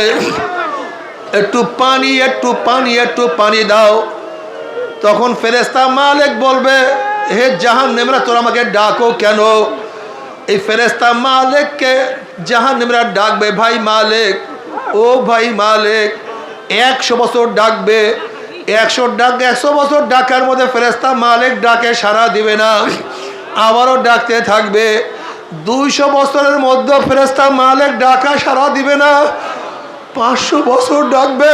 A: একটু পানি, একটু পানি, একটু পানি দাও। তখন ফেরেশতা মালিক বলবে, হে জাহান্নামীরা তোরা আমাকে ডাকো কেন? এই ফেরেশতা মালিককে জাহান্নামীরা ডাকবে, ভাই মালিক, ও ভাই মালিক। 100 বছর ডাকবে, 100 বছর ডাকার মধ্যে ফেরেশতা মালিক ডাকে সাড়া দিবে না, আবারও ডাকতে থাকবে। 200 বছরের মধ্যে ফেরেশতা মালিক ডাকা সাড়া দিবে না, 500 বছর ডাকবে,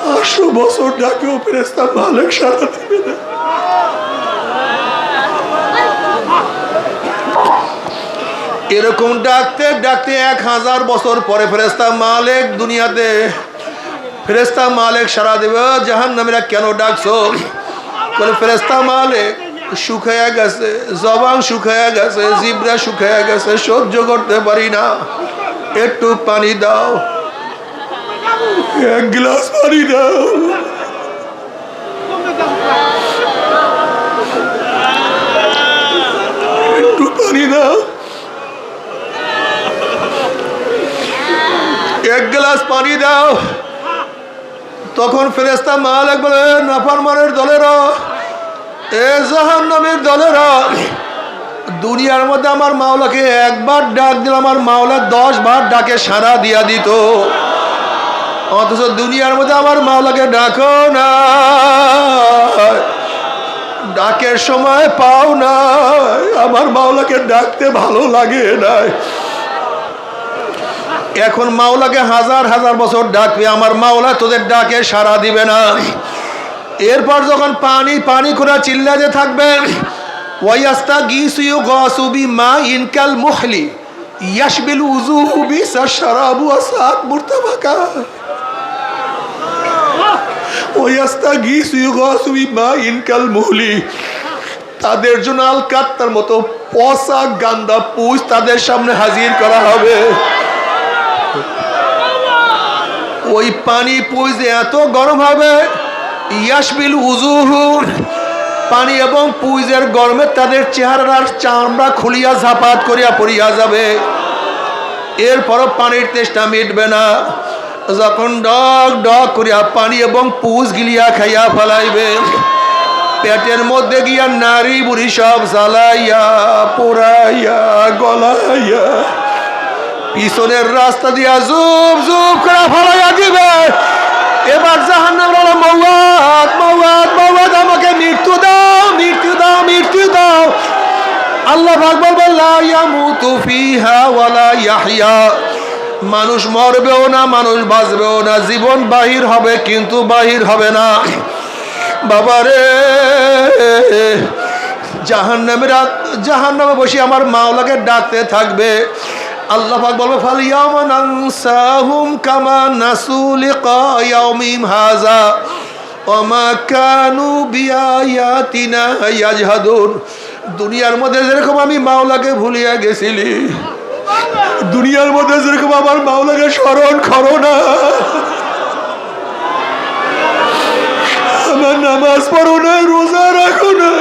A: 500 বছর ডাকেও ফেরেশতা মালিক সাড়া দিবে না। এরকম ডাকতে ডাকতে 1000 বছর পরে ফেরেশতা মালিক দুনিয়াতে, ফেরেশতা মালিক সারা দেবে, জাহান্নামীরা কেন ডাকছো? বলে ফেরেশতা মালিক শুকায়া গেছে, জবান শুকায়া গেছে, জিহ্বা শুকায়া গেছে, সহ্য করতে পারি না, একটু পানি দাও, 1 গ্লাস পানি দাও। একটু পানি দাও, 1 গ্লাস পানি দাও। তখন ফেরেশতা মালিক বলে, নাফরমানের দলেরা, এ জাহান্নামের দলেরা, দুনিয়ার মধ্যে আমার মাওলাকে একবার ডাক দিলে আমার মাওলা 10 বার ডাকে সাড়া দিয়া দিত, অথচ দুনিয়ার মধ্যে আমার মাওলাকে ডাকো না, ডাকের সময় পাও না, আমার মাওলাকে ডাকতে ভালো লাগে না। এখন মাওলাকে 1000 বছর ডাকবে, আমার মাওলা তোদের ডাকে সাড়া দিবে না। এরপর যখন পানি পানি করে চিল্লাতে থাকবে, ওয়াস্তাগীসু ইউগাসু বিমাইন কাল মুহলি ইয়াশবিল উযুহু বিসাশরাবু ওয়াসাত মুরতাবাকা, ওয়াস্তাগীসু ইউগাসু বিমাইন কাল মুহলি, তাদের জন্য আলকাত্তার মতো পচা গান্দা পুষ তাদের সামনে হাজির করা হবে। ওই পানি পুষ এত গরম হবে, ইয়াশবিল উযুহু, পানি এবং পুইজের গরমে তাদের চেহারার চামড়া খুলিয়া ঝাপাত করিয়া পড়িয়া যাবে। এরপরও পানির তেষ্টা মিটবে না, যখন ডক ডক করিয়া পানি এবং পুজ গিলিয়া খাইয়া ফেলাইবে, পেটের মধ্যে গিয়া নারী বুড়ি সব জ্বালাইয়া পোড়াইয়া গলাইয়া পিছনের রাস্তা দিয়া জুব জুব করে ফেলাইয়া দিবে। এবার জাহান্নাম বলে, মওয়াত মওয়াত মওয়াত, আমাকে মৃত্যু দাও মৃত্যু দাও মৃত্যু দাও। আল্লাহ পাক বলবেন, লা ইয়ামুতু ফিহা ওয়ালা ইয়াহইয়া, মানুষ মরবেও না মানুষ বাঁচবেও না, জীবন বাহির হবে কিন্তু বাহির হবে না। বাবারে, জাহান্নামে বসে আমার মাওলাকে ডাকতে থাকবে। আল্লাহ পাক বলবে, ফালিয়াউমা নানসাহুম কামা নাসু লিকা ইয়াউমিহিম হাযা ওয়া মা কানু বিআয়াতিনা ইয়াজহাদুন। দুনিয়ার মধ্যে যেরকম আমি মাওলাকে ভুলিয়া গেছিলি, দুনিয়ার মধ্যে যেরকম আমার মাওলাকে স্মরণ করো না, আমার নামাজ পড়ো না, রোজা রাখো না,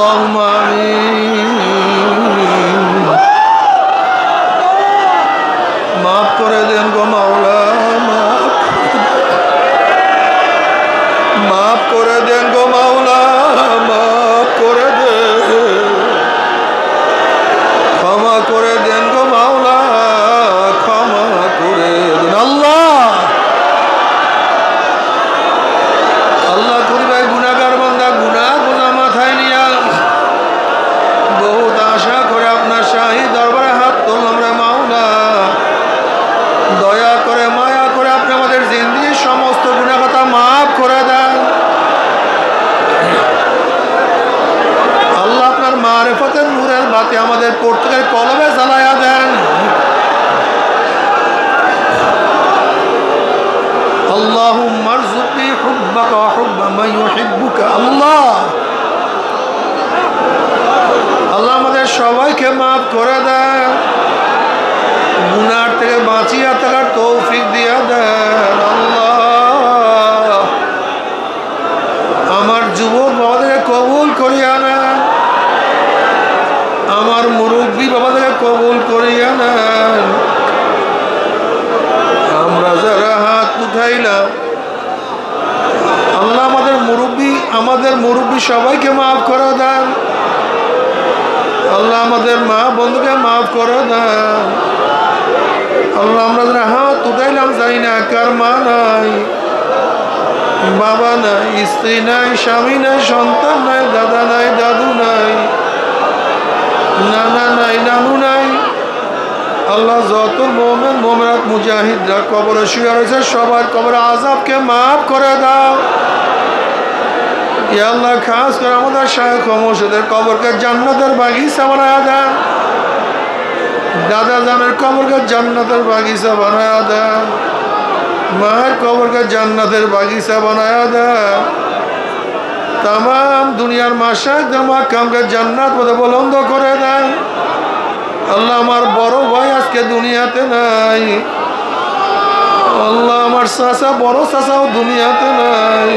A: আল্লাহুম্মা আমিন। মাফ করে দেন গো মাওলা, মাফ করে দেন গো মাওলা, মাফ করে দেন, ক্ষমা করে দেন গো মাওলা, ক্ষমা করে দেন। আল্লাহ আল্লাহ করি ভাই গুনাহগার বান্দা, গুনাহ বোঝা মাথায় নিয়া বহুত আশা করে আপনার শাহী দরবারে হাত তুললাম রে মাওলা। দয়া করে মায়া করে আপনি আমাদের জিন্দেগির সমস্ত গুনাহ কথা মাফ করে দেন। আল্লাহ আপনার মারিফতের নূরের বাতি আমাদের প্রত্যেকের কলবে জ্বালায়া দেন। আল্লাহুম্মা আরযুকনি হুব্বাকা ওয়া হুব্বা মান ইউহিব্বুকা। আল্লাহ আল্লাহ আমাদের সবাইকে মাফ করে দেন, গুনার থেকে বাঁচিয়ে থাকার তৌফিক দিয়ে দেন। আল্লাহ আমার যুবক বাবাদেরকে কবুল করিয়া নেন, আমার মুরব্বী বাবাদেরকে কবুল করিয়া নেন। আমরা যারা হাত উঠাইলাম আল্লাহ আমাদের মুরব্বী সবাইকে মাফ করে দেন। আল্লাহ আমাদের মা বন্ধুকে মাফ করে দেন। আল্লাহ আমরা যারা হাত উঠাইলাম জানি না কার মা নাই, বাবা নাই, স্ত্রী নাই, স্বামী নাই, সন্তান নাই, দাদা নাই, দাদু নাই, নানা নাই, নানু নাই। আল্লাহ যত মোমেন মোমেনাত মুজাহিদরা কবরে শুয়ে রয়েছে সবার কবরে আযাবকে মাফ করে দাও। ইয়া আল্লাহ খাস করে আমাদের শায়খ ও মুর্শিদের কবরকে জান্নাতের বাগিচা বানায়া দেন। দাদা জানের কবরকে জান্নাতের বাগিচা বানায়া দেন। মায়ের কবরকে জান্নাতের বাগিচা বানায়া দেন। তাম দুনিয়ার মাশায়েখদের মাকামকে জান্নাত পথে বুলন্দ করে দেন। আল্লাহ আমার বড় ভাই আজকে দুনিয়াতে নাই, আল্লাহ আমার চাচা বড় চাচাও দুনিয়াতে নাই।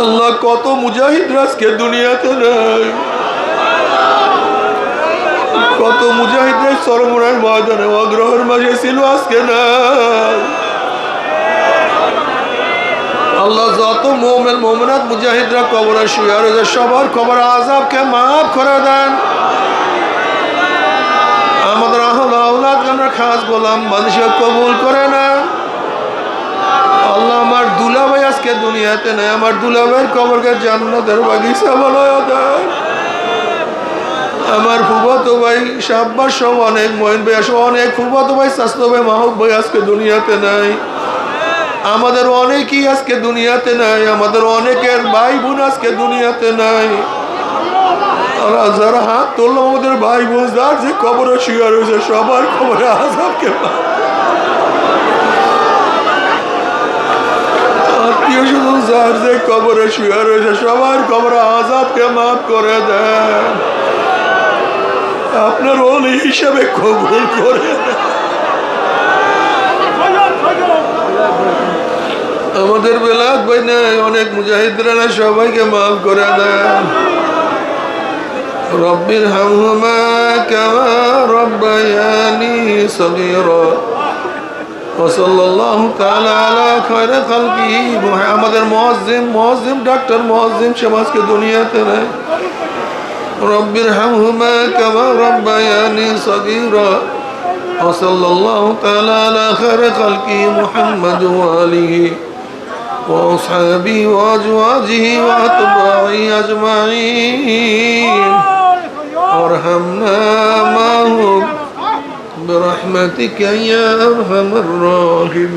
A: আল্লাহ কত মুজাহিদ আজকে দুনিয়াতে নাই, কত মুজাহিদ চরমরার ময়দানে অগ্রহের মাঝে ছিল আজকে নাই। আল্লাহ যত মোমেন মোমেনাত মুজাহিদরা কবরে শুয়ে রয়েছে সবার কবর আযাবকে মাফ করে দেন। আমাদের আওলাদ আমরা খাস গোলাম মানুষকে কবুল করে নেন। আল্লাহ আমার দুলাভাই আজকে দুনিয়াতে নেই, আমার দুলাভাইয়ের কবরকে জান্নাতের বাগিচা বানায়া দেন। আমার ফুফাতো ভাই শাব্বাস সহ অনেক, মঈন ভাই সহ অনেক ফুফাতো ভাই চাচাতো ভাই মাহবুব ভাই আজকে দুনিয়াতে নাই। আমাদের অনেকেই আজকে দুনিয়াতে নাই, আমাদের অনেকের ভাই বোন আজকে দুনিয়াতে নাই। যারা হাত তুললো আমাদের ভাই বোন যার যে কবরে শুয়ে রয়েছে সবার কবরে আযাবকে আত্মীয় স্বজন যার যে কবরে শুয়ে রয়েছে সবার কবরে আযাবকে মাফ করে দেন। আপনার ওলি হিসাবে কবুল করে দেন। আমাদের বেলাত ভাই নাই, অনেক মুজাহিদরা না, সবাইকে মাফ করে দেন। রব্বির হামহুমা কামা রব্বায়ানি সগীরা ওয়া সাল্লাল্লাহু তাআলা আলা খায়রি খালকিহি। আমাদের মুয়াজ্জিম ডাক্তার মুয়াজ্জিম সমাজকে দুনিয়াতে নাই। রব্বির হামহুমা কামা রব্বায়ানি সগীরা ওয়া সাল্লাল্লাহু তাআলা আলা খায়রি খালকিহি মুহাম্মাদ ওয়া আলিহি وأصحابه وأزواجه وأتباعه أجمعين وارحمنا معهم برحمتك يا أرحم الراحمين.